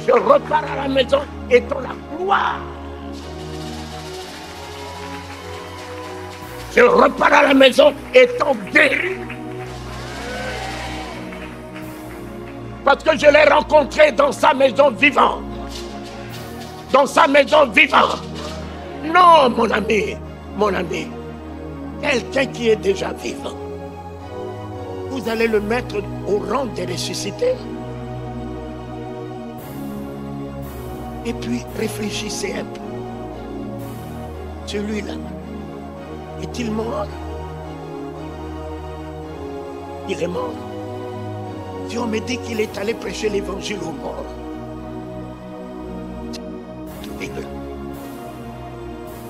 Je repars à la maison et dans la gloire. Je repars à la maison étant guéri. Parce que je l'ai rencontré dans sa maison vivante. Dans sa maison vivante. Non, mon ami. Quelqu'un qui est déjà vivant. Vous allez le mettre au rang des ressuscités. Et puis réfléchissez un peu. Celui-là, est-il mort? Il est mort. Si on me dit qu'il est allé prêcher l'évangile aux morts,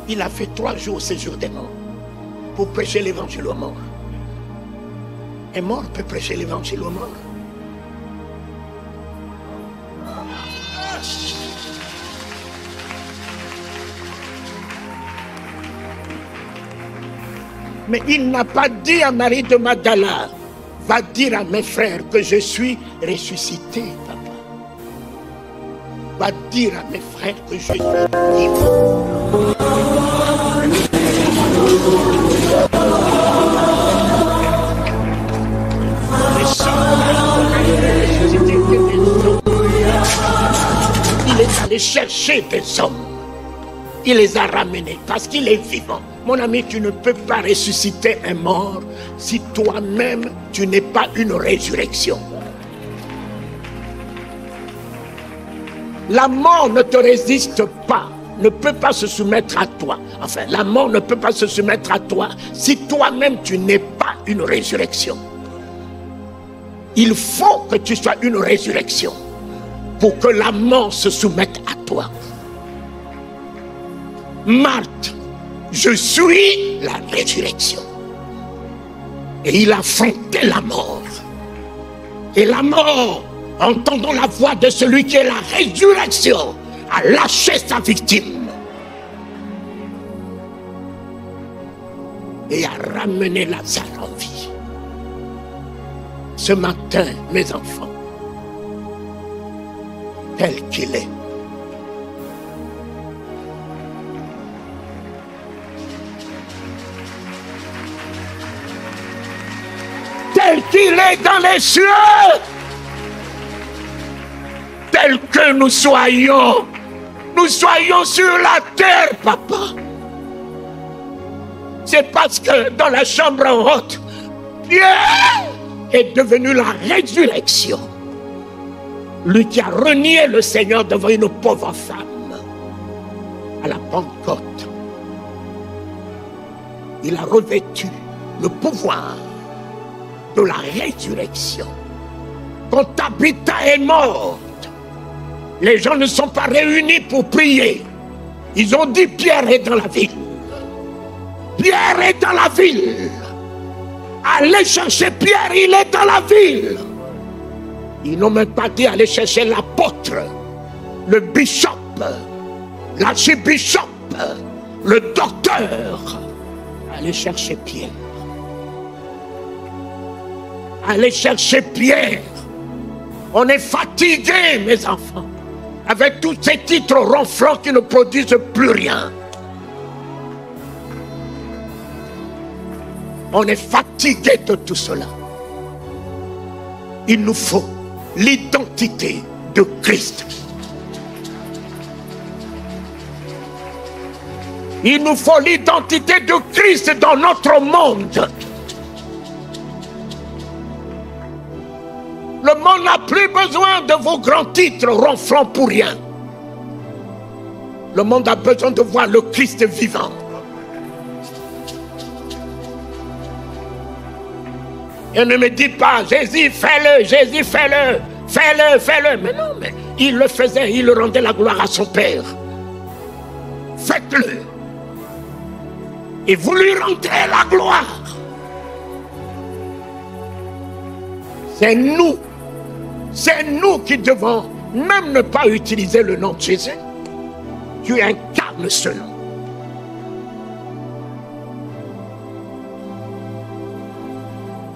il a fait 3 jours au séjour des morts pour prêcher l'évangile aux morts. Un mort peut prêcher l'évangile aux morts. Mais il n'a pas dit à Marie de Magdala, va dire à mes frères que je suis ressuscité, papa. Va dire à mes frères que je suis vivant. Il est allé chercher des hommes. Il les a ramenés parce qu'il est vivant. Mon ami, tu ne peux pas ressusciter un mort si toi-même tu n'es pas une résurrection. La mort ne te résiste pas, ne peut pas se soumettre à toi. Enfin, la mort ne peut pas se soumettre à toi si toi-même tu n'es pas une résurrection. Il faut que tu sois une résurrection pour que la mort se soumette à toi. Marthe, je suis la résurrection. Et il a affronté la mort. Et la mort, entendant la voix de celui qui est la résurrection, a lâché sa victime. Et a ramené Lazare en vie. Ce matin, mes enfants, tel qu'il est, tel qu'il est dans les cieux, tel que nous soyons sur la terre, papa. C'est parce que dans la chambre haute, Pierre est devenu la résurrection. Lui qui a renié le Seigneur devant une pauvre femme à la Pentecôte. Il a revêtu le pouvoir de la résurrection. Quand Tabitha est morte, les gens ne sont pas réunis pour prier. Ils ont dit Pierre est dans la ville. Pierre est dans la ville. Allez chercher Pierre, il est dans la ville. Ils n'ont même pas dit aller chercher l'apôtre, le bishop, l'archbishop, le docteur. Allez chercher Pierre. Allez chercher Pierre. On est fatigué, mes enfants, avec tous ces titres ronflants qui ne produisent plus rien. On est fatigué de tout cela. Il nous faut l'identité de Christ. Il nous faut l'identité de Christ dans notre monde. Le monde n'a plus besoin de vos grands titres ronflants pour rien. Le monde a besoin de voir le Christ vivant. Et ne me dites pas, Jésus, fais-le, Jésus, fais-le, fais-le, fais-le. Mais non, mais il le faisait, il rendait la gloire à son Père. Faites-le. Et vous lui rendrez la gloire. C'est nous qui devons même ne pas utiliser le nom de Jésus. Tu incarnes ce nom.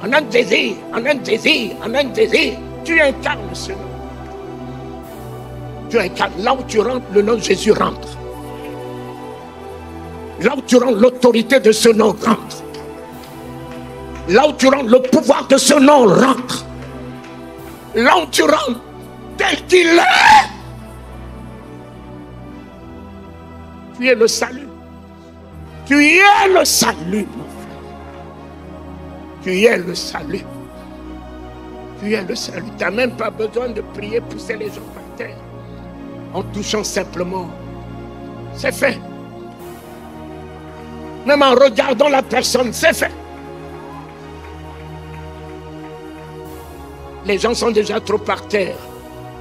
En un désir, tu incarnes ce nom. Tu incarnes. Là où tu rentres, le nom de Jésus rentre. Là où tu rentres, l'autorité de ce nom rentre. Là où tu rentres, le pouvoir de ce nom rentre. Là où tu rentres, tel qu'il est, tu es le salut. Tu es le salut, mon frère. Tu es le salut. Tu es le salut. Tu n'as même pas besoin de prier, pousser les gens par terre. En touchant simplement, c'est fait. Même en regardant la personne, c'est fait. Les gens sont déjà trop par terre.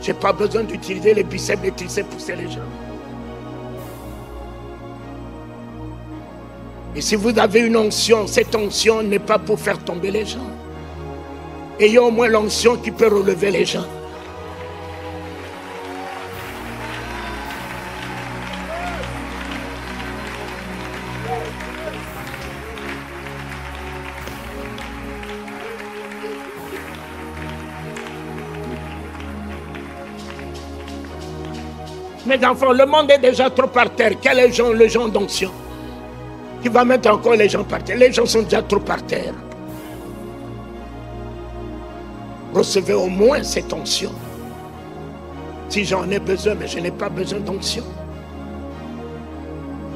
Je n'ai pas besoin d'utiliser les biceps, les triceps, pousser les gens. Et si vous avez une onction, cette onction n'est pas pour faire tomber les gens. Ayez au moins l'onction qui peut relever les gens. Mes enfants, le monde est déjà trop par terre. Quel est le genre d'onction qui va mettre encore les gens par terre? Les gens sont déjà trop par terre. Recevez au moins cette onction. Si j'en ai besoin, mais je n'ai pas besoin d'onction.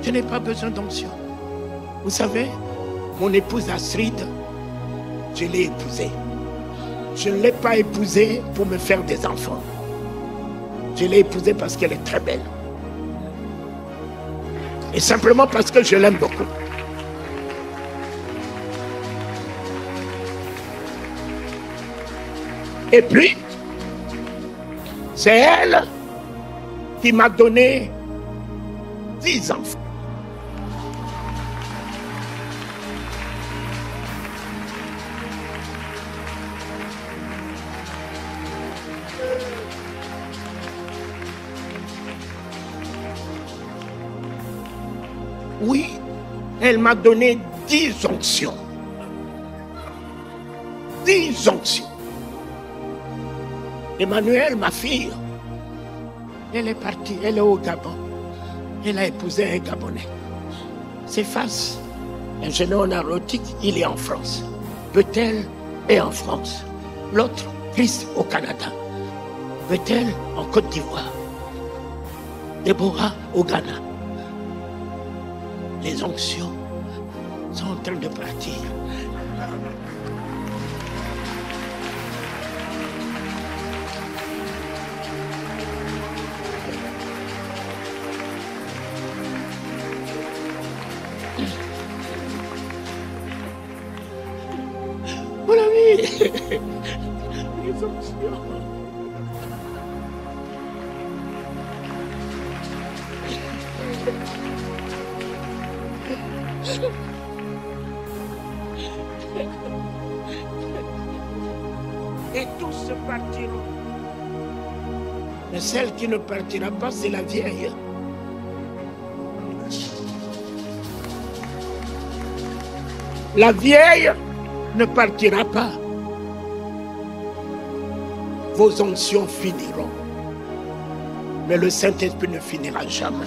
Je n'ai pas besoin d'onction. Vous savez, mon épouse Astrid, je l'ai épousée. Je ne l'ai pas épousée pour me faire des enfants. Je l'ai épousée parce qu'elle est très belle. Et simplement parce que je l'aime beaucoup. Et puis, c'est elle qui m'a donné 10 enfants. Oui, elle m'a donné 10 onctions. 10 onctions. Emmanuel, ma fille, elle est partie, elle est au Gabon. Elle a épousé un Gabonais. Ses fils, ingénieur aéronautique, il est en France. Bethel est en France. L'autre, Christ, au Canada. Bethel en Côte d'Ivoire. Déborah au Ghana. Les onctions sont en train de partir. Mon ami, les onctions. Et tous se partiront. Mais celle qui ne partira pas, c'est la vieille. La vieille ne partira pas. Vos onctions finiront. Mais le Saint-Esprit ne finira jamais.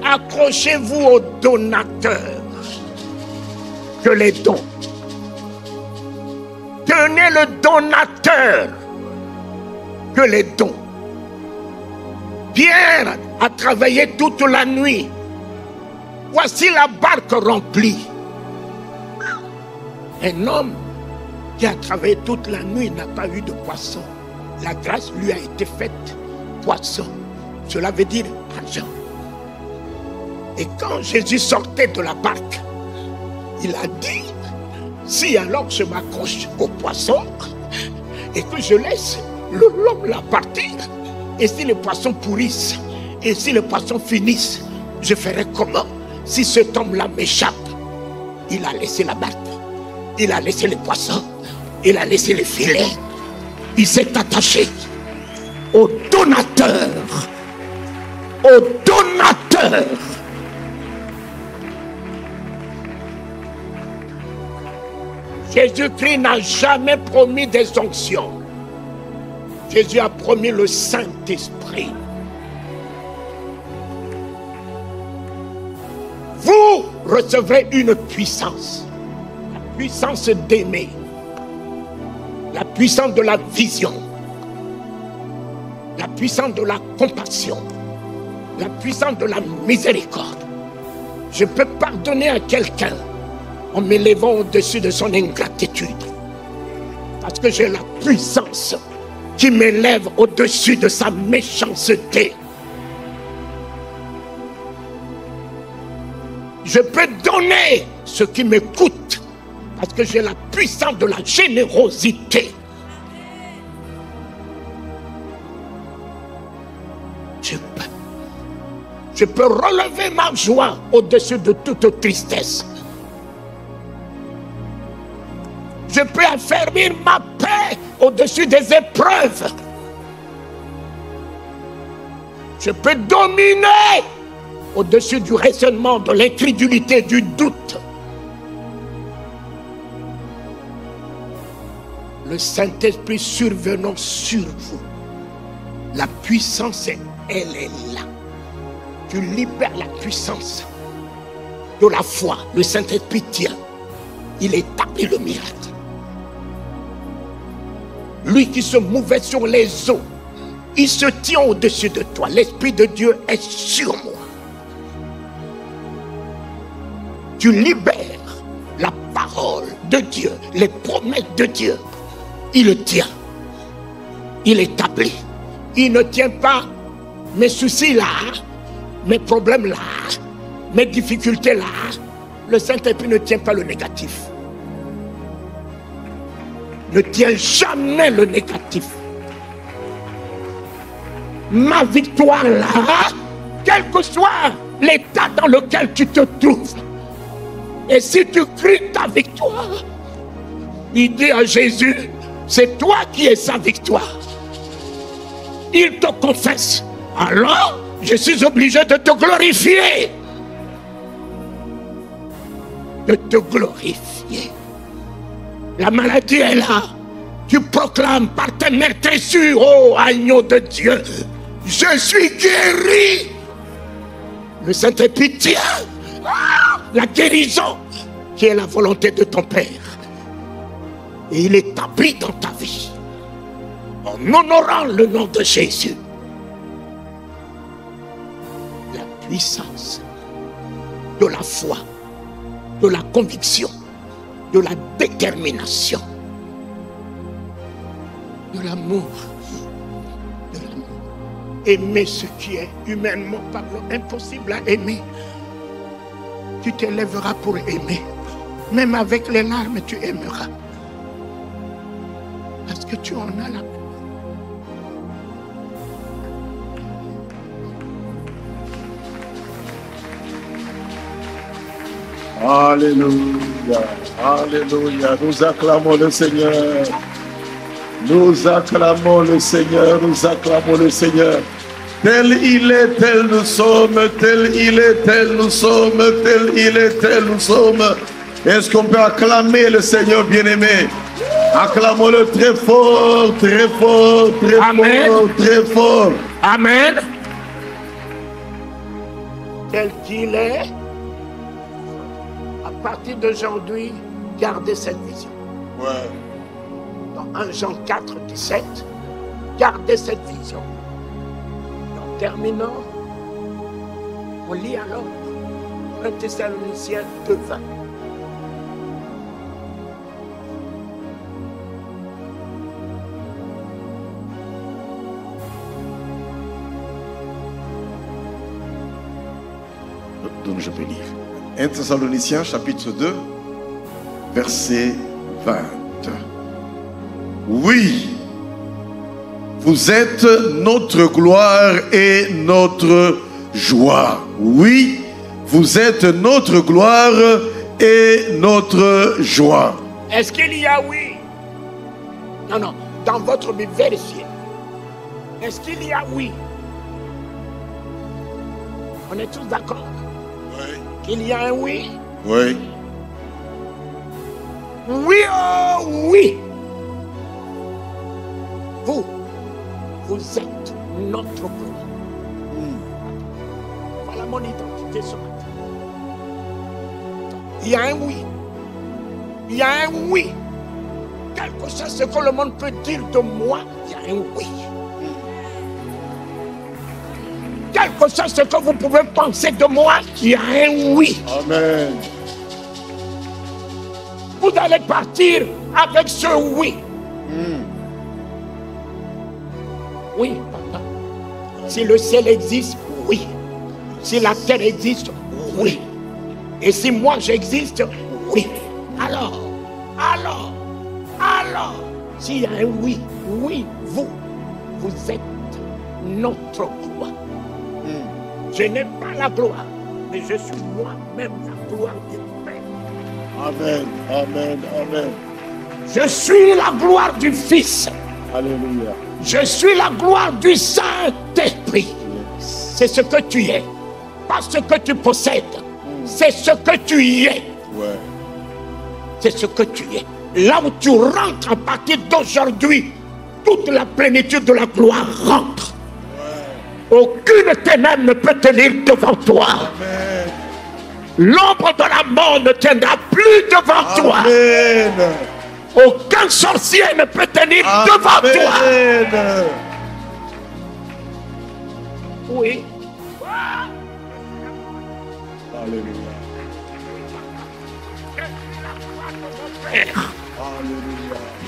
Accrochez-vous aux donateurs que les dons. Tenez le donateur que les dons. Pierre a travaillé toute la nuit. Voici la barque remplie. Un homme qui a travaillé toute la nuit n'a pas eu de poisson. La grâce lui a été faite poisson. Cela veut dire argent. Et quand Jésus sortait de la barque, il a dit, si alors je m'accroche au poisson et que je laisse l'homme là partir, et si les poissons pourrissent, et si les poissons finissent, je ferai comment? Si cet homme-là m'échappe, il a laissé la barque, il a laissé les poissons, il a laissé les filets, il s'est attaché au donateur, au donateur. Jésus-Christ n'a jamais promis des onctions. Jésus a promis le Saint-Esprit. Vous recevrez une puissance. La puissance d'aimer. La puissance de la vision. La puissance de la compassion. La puissance de la miséricorde. Je peux pardonner à quelqu'un en m'élevant au-dessus de son ingratitude. Parce que j'ai la puissance qui m'élève au-dessus de sa méchanceté. Je peux donner ce qui me coûte parce que j'ai la puissance de la générosité. Je peux relever ma joie au-dessus de toute tristesse. Je peux affermir ma paix au-dessus des épreuves. Je peux dominer au-dessus du raisonnement, de l'incrédulité, du doute. Le Saint-Esprit survenant sur vous, la puissance, elle est là. Tu libères la puissance de la foi. Le Saint-Esprit tient. Il établit le miracle. Lui qui se mouvait sur les eaux, il se tient au-dessus de toi. L'Esprit de Dieu est sur moi. Tu libères la parole de Dieu, les promesses de Dieu. Il le tient. Il établit. Il ne tient pas mes soucis là, mes problèmes là, mes difficultés là. Le Saint-Esprit ne tient pas le négatif. Ne tient jamais le négatif. Ma victoire là, quel que soit l'état dans lequel tu te trouves, et si tu cries ta victoire, il dit à Jésus, c'est toi qui es sa victoire. Il te confesse. Alors, je suis obligé de te glorifier. De te glorifier. La maladie est là. Tu proclames par tes mains très sûres, ô agneau de Dieu, je suis guéri. Le Saint-Esprit tient la guérison qui est la volonté de ton Père. Et il établit dans ta vie en honorant le nom de Jésus la puissance de la foi, de la conviction, de la détermination, de l'amour. De l'amour. Aimer ce qui est humainement parlant impossible à aimer. Tu t'élèveras pour aimer. Même avec les larmes, tu aimeras. Parce que tu en as la Alléluia. Alléluia. Nous acclamons le Seigneur. Nous acclamons le Seigneur. Nous acclamons le Seigneur. Tel il est, tel nous sommes. Tel il est, tel nous sommes. Tel il est, tel nous sommes. Est-ce qu'on peut acclamer le Seigneur bien-aimé? Acclamons-le très fort, très fort, très Amen. fort, très fort. Amen. Tel qu'il est, à partir d'aujourd'hui, gardez cette vision. Ouais. Dans 1 Jean 4, 17, gardez cette vision. En terminant, on lit alors 1 Thessaloniciens 2, 20. Donc je peux lire. 1 Thessaloniciens chapitre 2, verset 20. Oui, vous êtes notre gloire et notre joie. Oui, vous êtes notre gloire et notre joie. Est-ce qu'il y a oui? Non, non. Dans votre Bible, vérifiez. Est-ce qu'il y a oui? On est tous d'accord? Oui. Qu'il y a un oui? Oui. Oui, oh oui. Vous êtes notre gloire. Voilà mon identité ce matin. Il y a un oui. Il y a un oui. Quelque chose ce que le monde peut dire de moi, il y a un oui. Quelque chose ce que vous pouvez penser de moi, il y a un oui. Amen. Vous allez partir avec ce oui. Oui, papa. Si le ciel existe, oui. Si la terre existe, oui. Et si moi j'existe, oui. Alors, s'il y a un oui, oui, vous êtes notre gloire. Je n'ai pas la gloire, mais je suis moi-même la gloire du Père. Amen. Amen. Amen. Je suis la gloire du Fils. Alléluia. Je suis la gloire du Saint-Esprit. C'est ce que tu es. Pas ce que tu possèdes. C'est ce que tu y es. Ouais. C'est ce que tu es. Là où tu rentres à partir d'aujourd'hui, toute la plénitude de la gloire rentre. Aucune ténèbre ne peut tenir devant toi. Amen. L'ombre de la mort ne tiendra plus devant toi. Amen. Aucun sorcier ne peut tenir devant toi. Amen. Oui. Alléluia.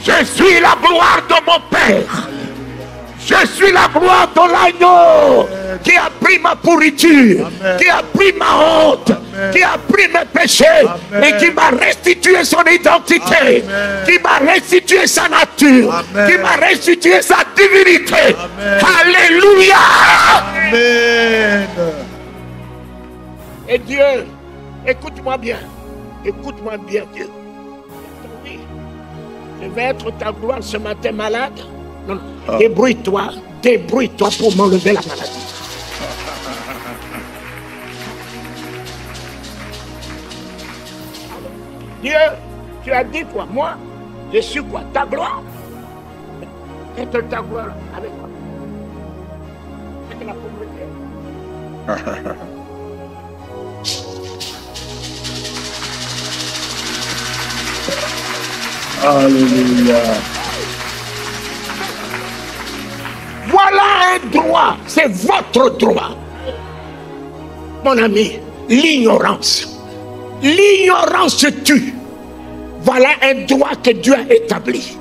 Je suis la gloire de mon Père. Je suis la gloire de l'agneau qui a pris ma pourriture, qui a pris ma honte, qui a pris mes péchés et qui m'a restitué son identité, qui m'a restitué sa nature, qui m'a restitué sa divinité. Alléluia. Amen. Et Dieu, écoute-moi bien, Dieu. Oui, je vais être ta gloire ce matin malade. Non, non. Débrouille-toi pour m'enlever la maladie. Dieu, tu as dit quoi? Moi, je suis quoi? Ta gloire? Être ta gloire avec moi. Avec la pauvreté. Alléluia. Voilà un droit, c'est votre droit. Mon ami, l'ignorance tue. Voilà un droit que Dieu a établi.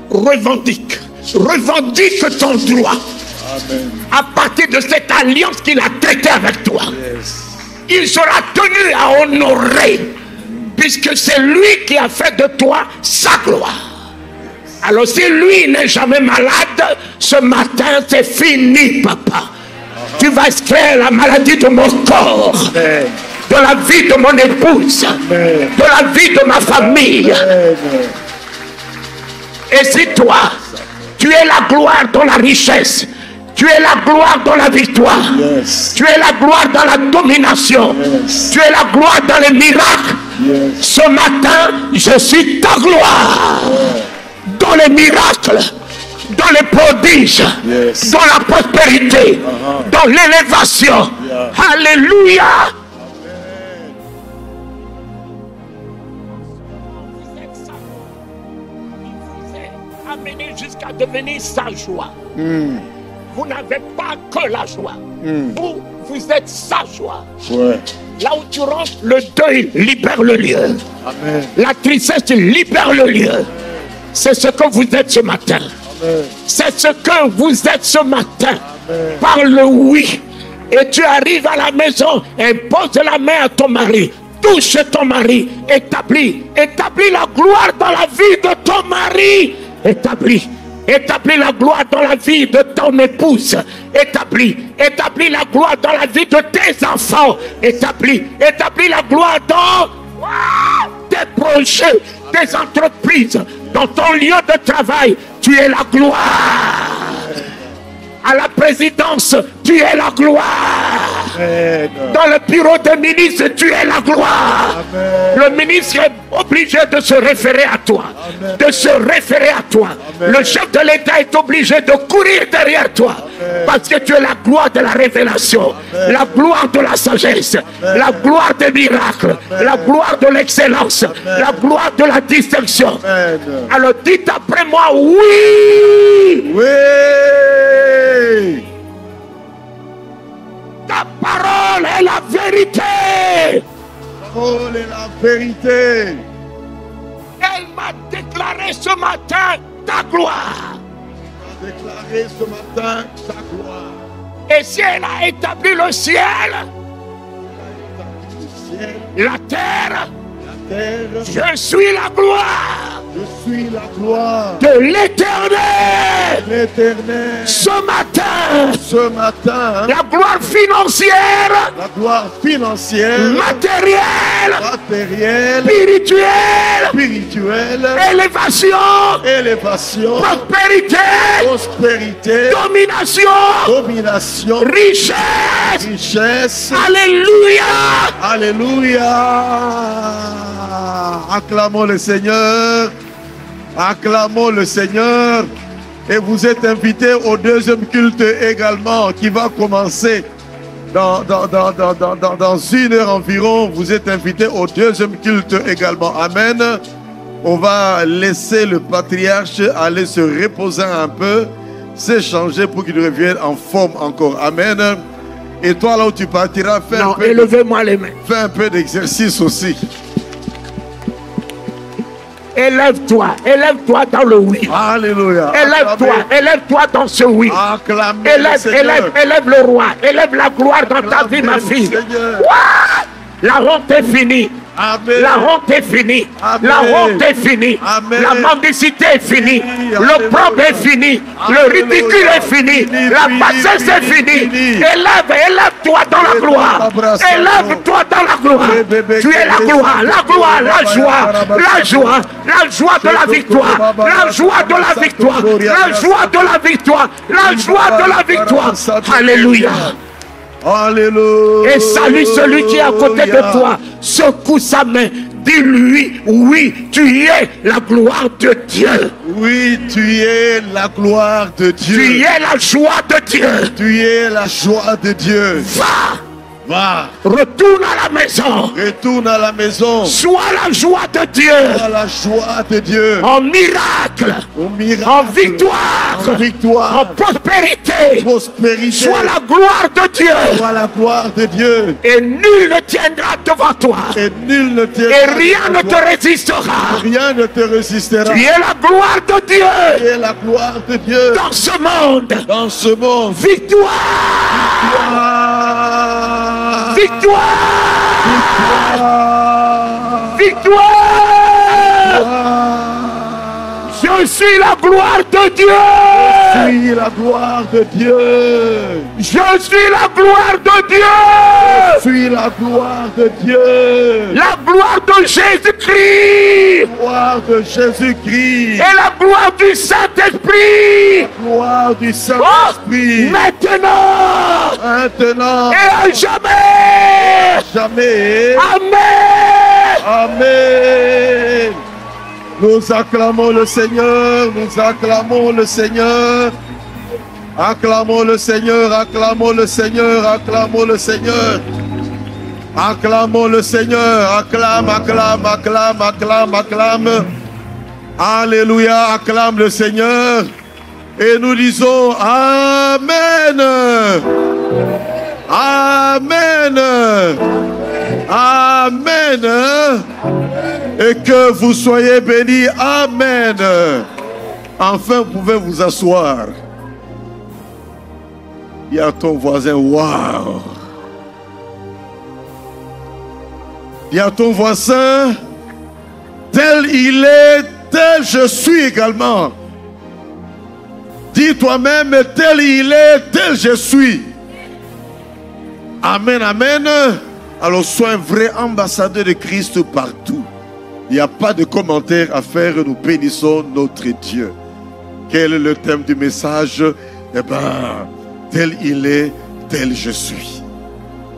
Revendique ton droit. Amen. À partir de cette alliance qu'il a traitée avec toi, Yes. il sera tenu à honorer, puisque c'est lui qui a fait de toi sa gloire. Alors si lui n'est jamais malade, ce matin c'est fini, papa. Tu vas extraire la maladie de mon corps, dans la vie de mon épouse, Amen. dans la vie de ma famille. Amen. Et si toi, tu es la gloire dans la richesse, tu es la gloire dans la victoire, Yes. tu es la gloire dans la domination, Yes. tu es la gloire dans les miracles, Yes. ce matin, je suis ta gloire dans les miracles, dans les prodiges, Yes. dans la prospérité, dans l'élévation. Yeah. Alléluia. Amené jusqu'à devenir sa joie. Vous n'avez pas que la joie. Vous êtes sa joie. Ouais. Là où tu rentres, le deuil libère le lieu. Amen. La tristesse libère le lieu. C'est ce que vous êtes ce matin. Amen. C'est ce que vous êtes ce matin. Par le oui. Et tu arrives à la maison et pose la main à ton mari. Touche ton mari. Établis la gloire dans la vie de ton mari. Établis la gloire dans la vie de ton épouse. Établis la gloire dans la vie de tes enfants. Établis la gloire dans tes projets, tes entreprises, dans ton lieu de travail. Tu es la gloire. À la présidence, tu es la gloire. Amen. Dans le bureau des ministres, tu es la gloire. Amen. Le ministre est obligé de se référer à toi. Amen. De se référer à toi. Amen. Le chef de l'État est obligé de courir derrière toi. Amen. Parce que tu es la gloire de la révélation. Amen. La gloire de la sagesse. La gloire des miracles. La gloire de l'excellence. La gloire de la distinction. Amen. Alors dites après moi, oui. Oui. Ta parole est la vérité. Parole est la vérité. Elle m'a déclaré ce matin ta gloire. A déclaré ce matin sa gloire. Et si elle a établi le ciel, Le ciel, la terre, la terre, je suis la gloire je suis la gloire de l'Éternel. de l'Éternel. Ce matin, Ce matin, la gloire financière, la gloire financière, matérielle, matérielle, spirituelle, spirituelle, élévation, élévation, prospérité, prospérité, domination, domination, richesse. richesse. Alléluia. Alléluia. Acclamons le Seigneur. Acclamons le Seigneur. Et vous êtes invités au deuxième culte également qui va commencer dans une heure environ. Vous êtes invités au deuxième culte également. Amen. On va laisser le patriarche aller se reposer un peu, s'échanger pour qu'il revienne en forme encore. Amen. Et toi, là où tu partiras, Non, élevez-moi les mains. fais un peu d'exercice aussi. Élève-toi dans le oui. Alléluia. Élève-toi dans ce oui. Acclamez le Élève Seigneur. le roi. Élève la gloire dans ta vie, ma Acclamez le fille. Seigneur. Ouah! La honte est finie. Amen. La honte est finie. Amen. La honte est finie. Amen. La mendicité est finie. Alléluia. L'opprobre est fini. Le Alléluia. ridicule est fini. Fini, La fini, bassesse est fini, finie. fini. Élève-toi dans la gloire. Élève-toi dans la gloire. Tu es la gloire, la joie de la victoire. La joie de la victoire. La joie de la victoire. La joie de la victoire. Alléluia. Alléluia. Et salue celui qui est à côté de toi. Secoue sa main. Dis-lui, oui, tu es la gloire de Dieu. Oui, tu es la gloire de Dieu. Tu es la joie de Dieu. Tu es la joie de Dieu. Va, Retourne à la maison. retourne à la maison. Sois la joie de Dieu. Sois la joie de Dieu. En miracle. Au miracle. En victoire. En victoire. En prospérité. Prospérité. Sois la gloire de Dieu. Sois la gloire de Dieu. Et nul ne tiendra devant toi. Et nul ne te Et rien ne te résistera. Rien ne te résistera. Tu es la gloire de Dieu. Tu es la gloire de Dieu. Dans ce monde. Dans ce monde. Victoire. Victoire. Victoire. Je Je suis la gloire de Dieu. Je suis la gloire de Dieu. Je suis la gloire de Dieu. Je suis la gloire de Dieu. La gloire de Jésus-Christ. Gloire de Jésus-Christ. Et la gloire du Saint-Esprit. Gloire du Saint-Esprit. Maintenant. Et à jamais. Jamais. Amen. Amen. Nous acclamons le Seigneur. Nous acclamons le Seigneur. Acclamons le Seigneur. Acclamons le Seigneur. Acclamons le Seigneur. Acclamons le Seigneur. Acclame, acclame, acclame, acclame, acclame. Alléluia. Acclame le Seigneur. Et nous disons Amen. Amen. Amen. Et que vous soyez bénis. Amen. Enfin, vous pouvez vous asseoir. Il y a ton voisin. Waouh. Il y a ton voisin. Tel il est, tel je suis également. Dis toi-même, tel il est, tel je suis. Amen, amen. Alors sois un vrai ambassadeur de Christ partout. Il n'y a pas de commentaire à faire, nous bénissons notre Dieu. Quel est le thème du message? Eh bien, tel il est, tel je suis.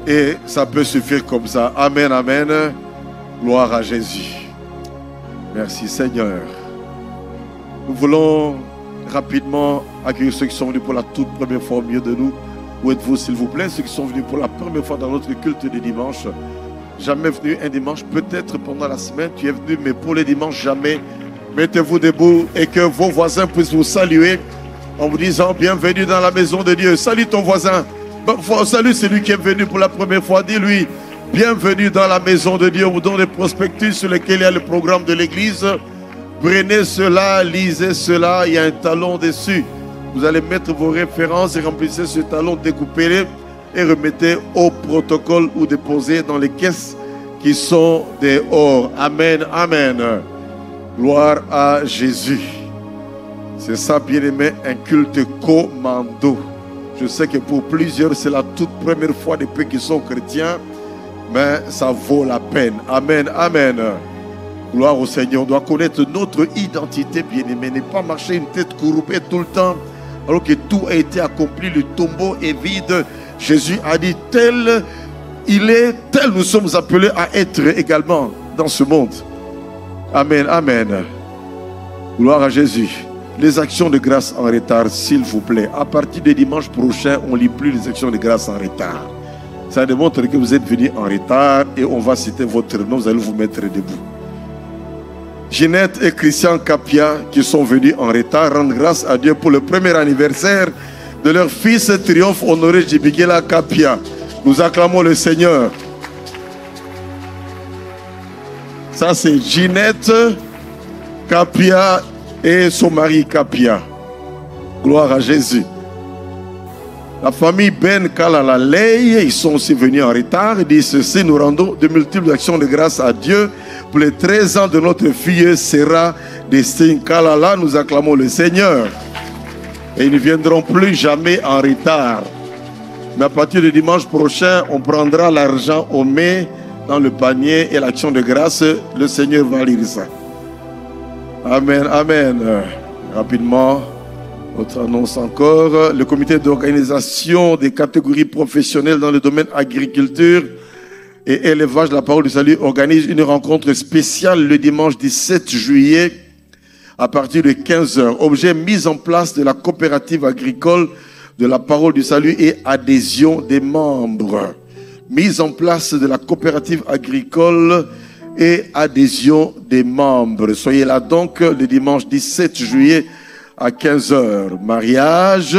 Et ça peut suffire comme ça. Amen, amen. Gloire à Jésus. Merci Seigneur. Nous voulons rapidement accueillir ceux qui sont venus pour la toute première fois au milieu de nous. Où êtes-vous s'il vous plaît? Ceux qui sont venus pour la première fois dans notre culte de dimanche. Jamais venu un dimanche, peut-être pendant la semaine tu es venu, mais pour les dimanches jamais. Mettez-vous debout et que vos voisins puissent vous saluer en vous disant bienvenue dans la maison de Dieu. Salut ton voisin. Salut celui qui est venu pour la première fois. Dis-lui bienvenue dans la maison de Dieu. On vous donne des prospectus sur lesquels il y a le programme de l'église. Prenez cela, lisez cela. Il y a un talon dessus. Vous allez mettre vos références et remplissez ce talon, découpez-les et remettez au protocole ou déposez dans les caisses qui sont dehors. Amen, amen. Gloire à Jésus. C'est ça, bien-aimé, un culte commando. Je sais que pour plusieurs, c'est la toute première fois depuis qu'ils sont chrétiens, mais ça vaut la peine. Amen, amen. Gloire au Seigneur. On doit connaître notre identité, bien-aimé. Ne pas marcher une tête courbée tout le temps, alors que tout a été accompli, le tombeau est vide. Jésus a dit, tel il est, tel nous sommes appelés à être également dans ce monde. Amen, amen. Gloire à Jésus. Les actions de grâce en retard, s'il vous plaît. À partir de dimanche prochain, on ne lit plus les actions de grâce en retard. Ça démontre que vous êtes venus en retard et on va citer votre nom, vous allez vous mettre debout. Ginette et Christian Capia, qui sont venus en retard, rendent grâce à Dieu pour le premier anniversaire de leur fils Triomphe Honoré Djibigela Capia. Nous acclamons le Seigneur. Ça c'est Ginette Capia et son mari Capia. Gloire à Jésus. La famille Ben Kalalay, ils sont aussi venus en retard. Ils disent ceci, nous rendons de multiples actions de grâce à Dieu pour les 13 ans de notre fille Sarah Destine Kalala. Nous acclamons le Seigneur. Et ils ne viendront plus jamais en retard. Mais à partir de dimanche prochain, on prendra l'argent au mai dans le panier et l'action de grâce, le Seigneur va lire ça. Amen, amen. Rapidement, autre annonce encore. Le comité d'organisation des catégories professionnelles dans le domaine agriculture et élevage de la parole du salut organise une rencontre spéciale le dimanche 17 juillet à partir de 15h. Objet, mise en place de la coopérative agricole de la parole du salut et adhésion des membres. Mise en place de la coopérative agricole et adhésion des membres. Soyez là donc le dimanche 17 juillet à 15h. Mariage,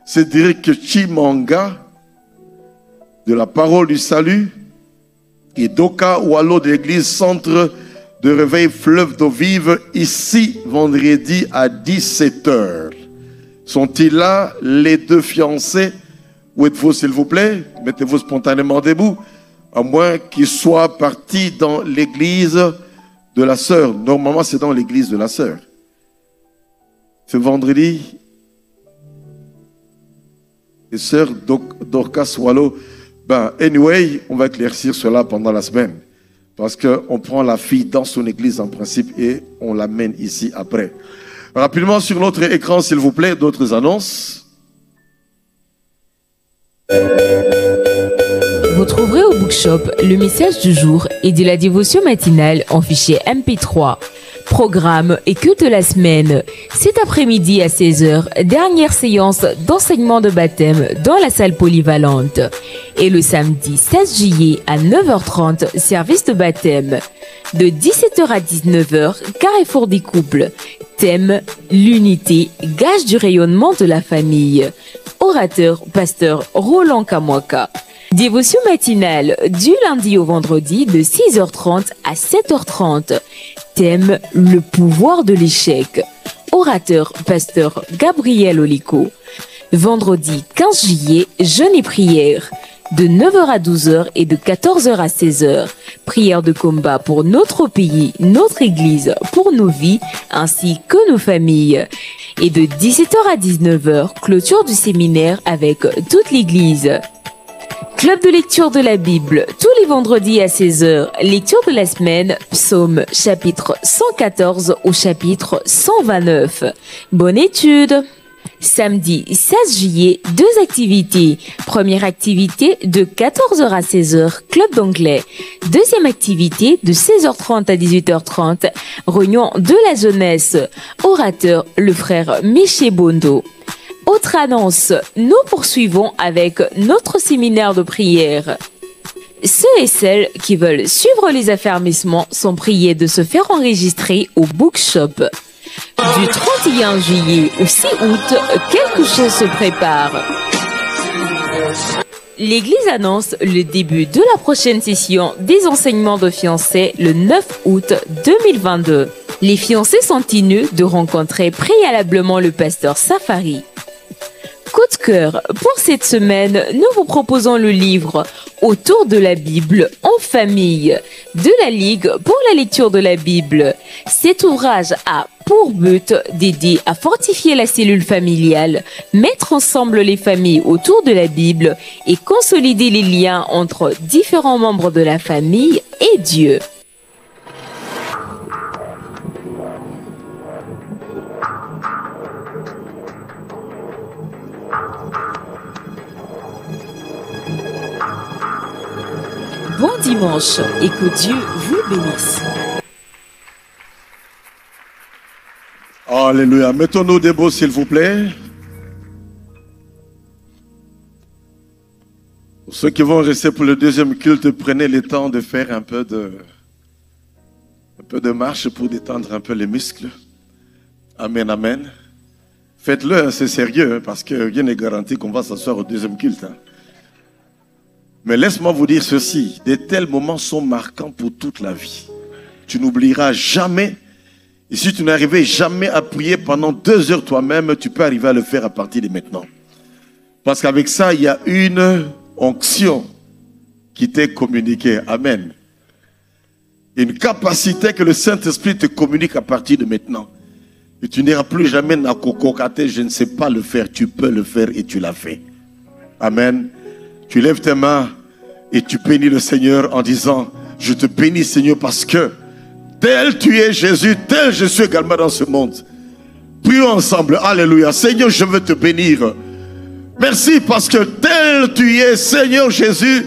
Cédric Chimanga de la parole du salut et Doka Wallo de l'église centre de réveil Fleuve d'eau vive ici vendredi à 17h. Sont-ils là les deux fiancés? Où êtes-vous s'il vous plaît? Mettez-vous spontanément debout, à moins qu'ils soient partis dans l'église de la sœur. Normalement c'est dans l'église de la sœur. ce vendredi, les sœurs Dorcas Wallo, anyway, on va éclaircir cela pendant la semaine. Parce qu'on prend la fille dans son église en principe et on l'amène ici après. Rapidement sur notre écran, s'il vous plaît, d'autres annonces. Vous trouverez au Bookshop le message du jour et de la dévotion matinale en fichier MP3. Programme et culte de la semaine. Cet après-midi à 16h, dernière séance d'enseignement de baptême dans la salle polyvalente. Et le samedi 16 juillet à 9h30, service de baptême. De 17h à 19h, carrefour des couples. Thème, l'unité, gage du rayonnement de la famille. Orateur, pasteur Roland Kamwaka. Dévotion matinale du lundi au vendredi de 6h30 à 7h30. Thème, le pouvoir de l'échec. Orateur, pasteur Gabriel Oliko. Vendredi 15 juillet, jeûne et prière. De 9h à 12h et de 14h à 16h. Prière de combat pour notre pays, notre église, pour nos vies, ainsi que nos familles. Et de 17h à 19h, clôture du séminaire avec toute l'église. Club de lecture de la Bible, tous les vendredis à 16h. Lecture de la semaine, psaume chapitre 114 au chapitre 129. Bonne étude! Samedi 16 juillet, 2 activités. Première activité de 14h à 16h, club d'anglais. Deuxième activité de 16h30 à 18h30, réunion de la jeunesse. Orateur, le frère Miché Bondo. Autre annonce, nous poursuivons avec notre séminaire de prière. Ceux et celles qui veulent suivre les affermissements sont priés de se faire enregistrer au Bookshop. Du 31 juillet au 6 août, quelque chose se prépare. L'Église annonce le début de la prochaine session des enseignements de fiançailles le 9 août 2022. Les fiancés sont tenus de rencontrer préalablement le pasteur Safari. Coup de cœur, pour cette semaine, nous vous proposons le livre Autour de la Bible en famille de la Ligue pour la lecture de la Bible. Cet ouvrage a pour but d'aider à fortifier la cellule familiale, mettre ensemble les familles autour de la Bible et consolider les liens entre différents membres de la famille et Dieu. Bon dimanche et que Dieu vous bénisse. Alléluia. Mettons-nous debout, s'il vous plaît. Pour ceux qui vont rester pour le deuxième culte, prenez le temps de faire un peu de marche pour détendre un peu les muscles. Amen, amen. Faites-le, c'est sérieux, parce que rien n'est garanti qu'on va s'asseoir au deuxième culte. Mais laisse-moi vous dire ceci, de tels moments sont marquants pour toute la vie. Tu n'oublieras jamais, et si tu n'arrivais jamais à prier pendant 2 heures toi-même, tu peux arriver à le faire à partir de maintenant. Parce qu'avec ça, il y a une onction qui t'est communiquée. Amen. Une capacité que le Saint-Esprit te communique à partir de maintenant. Et tu n'iras plus jamais à cococater, je ne sais pas le faire. Tu peux le faire et tu l'as fait. Amen. Tu lèves tes mains et tu bénis le Seigneur en disant, je te bénis Seigneur parce que tel tu es Jésus, tel je suis également dans ce monde. Prions ensemble, alléluia. Seigneur, je veux te bénir. Merci parce que tel tu es Seigneur Jésus,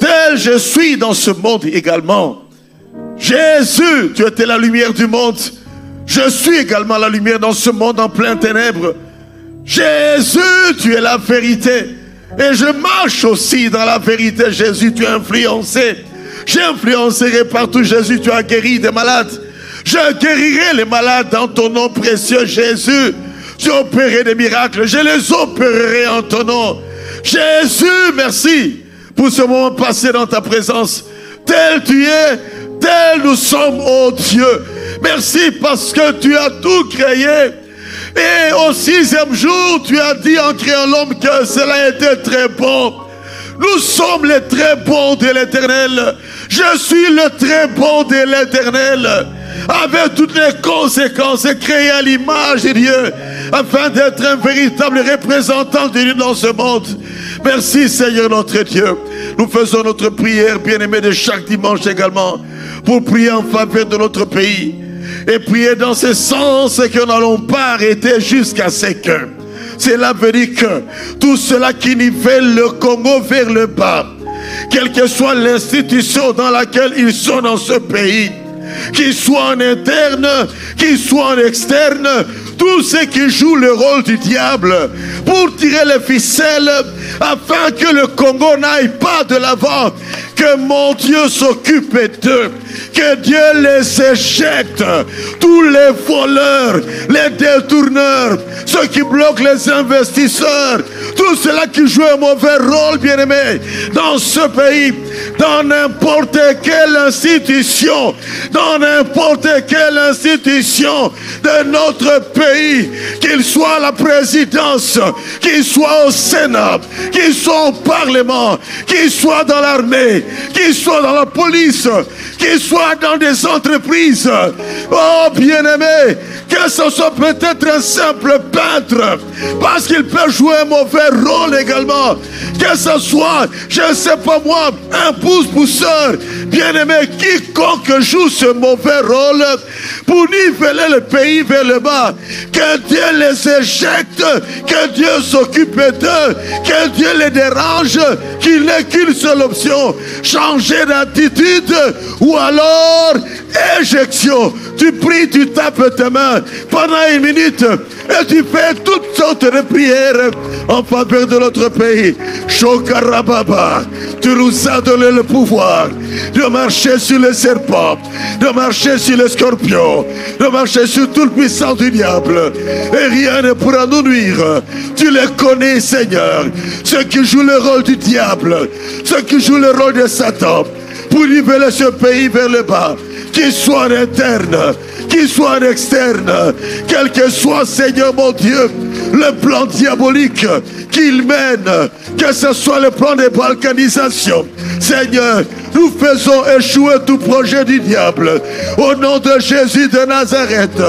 tel je suis dans ce monde également. Jésus, tu étais la lumière du monde. Je suis également la lumière dans ce monde en plein ténèbres. Jésus, tu es la vérité. Et je marche aussi dans la vérité. Jésus, tu as influencé. J'influencerai partout. Jésus, tu as guéri des malades. Je guérirai les malades dans ton nom précieux, Jésus. Tu as opéré des miracles. Je les opérerai en ton nom. Jésus, merci pour ce moment passé dans ta présence. Tel tu es, tel nous sommes, oh Dieu. Merci parce que tu as tout créé. Et au 6e jour, tu as dit en créant l'homme que cela était très bon. Nous sommes les très bons de l'Éternel. Je suis le très bon de l'Éternel. Avec toutes les conséquences, créé à l'image de Dieu. afin d'être un véritable représentant de Dieu dans ce monde. Merci Seigneur notre Dieu. Nous faisons notre prière, bien-aimés, de chaque dimanche également, pour prier en faveur de notre pays. Et prier dans ce sens que nous n'allons pas arrêter jusqu'à ce que. Cela veut dire que tout cela qui nivelle le Congo vers le bas, quelle que soit l'institution dans laquelle ils sont dans ce pays, qu'ils soient en interne, qu'ils soient en externe, tous ceux qui jouent le rôle du diable pour tirer les ficelles afin que le Congo n'aille pas de l'avant, que mon Dieu s'occupe d'eux, que Dieu les éjecte, tous les voleurs, les détourneurs, ceux qui bloquent les investisseurs, tous ceux-là qui jouent un mauvais rôle, bien-aimés, dans ce pays, dans n'importe quelle institution, dans n'importe quelle institution de notre pays, qu'il soit à la présidence, qu'il soit au Sénat, qu'il soit au Parlement, qu'il soit dans l'armée, qu'il soit dans la police, qu'il soit dans des entreprises. Oh bien-aimé, que ce soit peut-être un simple peintre, parce qu'il peut jouer un mauvais rôle également. Que ce soit, je ne sais pas moi, un pouce-pousseur, bien-aimé, quiconque joue ce mauvais rôle pour niveler le pays vers le bas, que Dieu les éjecte, que Dieu s'occupe d'eux, que Dieu les dérange, qu'il n'ait qu'une seule option, changer d'attitude ou alors éjection. Tu pries, tu tapes tes mains pendant une minute et tu fais toutes sortes de prières en faveur de notre pays. Shokarababa, tu nous as donné le pouvoir de marcher sur les serpents, de marcher sur les scorpions, de marcher sur toute puissance du diable, et rien ne pourra nous nuire. Tu les connais, Seigneur, ceux qui jouent le rôle du diable, ceux qui jouent le rôle de Satan, pour niveler ce pays vers le bas, qu'il soit en interne, qu'il soit en externe, quel que soit, Seigneur mon Dieu, le plan diabolique qu'il mène, que ce soit le plan de balkanisation. Seigneur, nous faisons échouer tout projet du diable. Au nom de Jésus de Nazareth,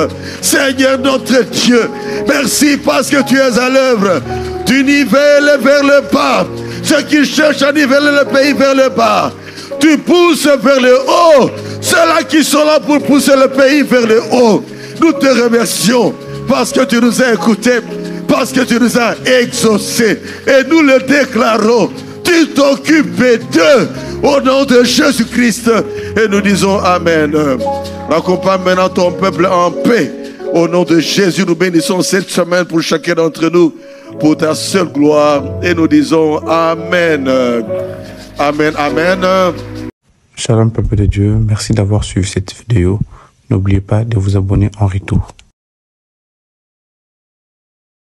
Seigneur notre Dieu, merci parce que tu es à l'œuvre. Tu nivelles vers le bas ceux qui cherchent à niveler le pays vers le bas. Tu pousses vers le haut ceux-là qui sont là pour pousser le pays vers le haut. Nous te remercions parce que tu nous as écoutés, parce que tu nous as exaucés, et nous le déclarons. Tu t'occupes d'eux au nom de Jésus-Christ, et nous disons Amen. Raccompagne maintenant ton peuple en paix. Au nom de Jésus, nous bénissons cette semaine pour chacun d'entre nous, pour ta seule gloire, et nous disons Amen. Amen, amen. Shalom peuple de Dieu, merci d'avoir suivi cette vidéo. N'oubliez pas de vous abonner en retour.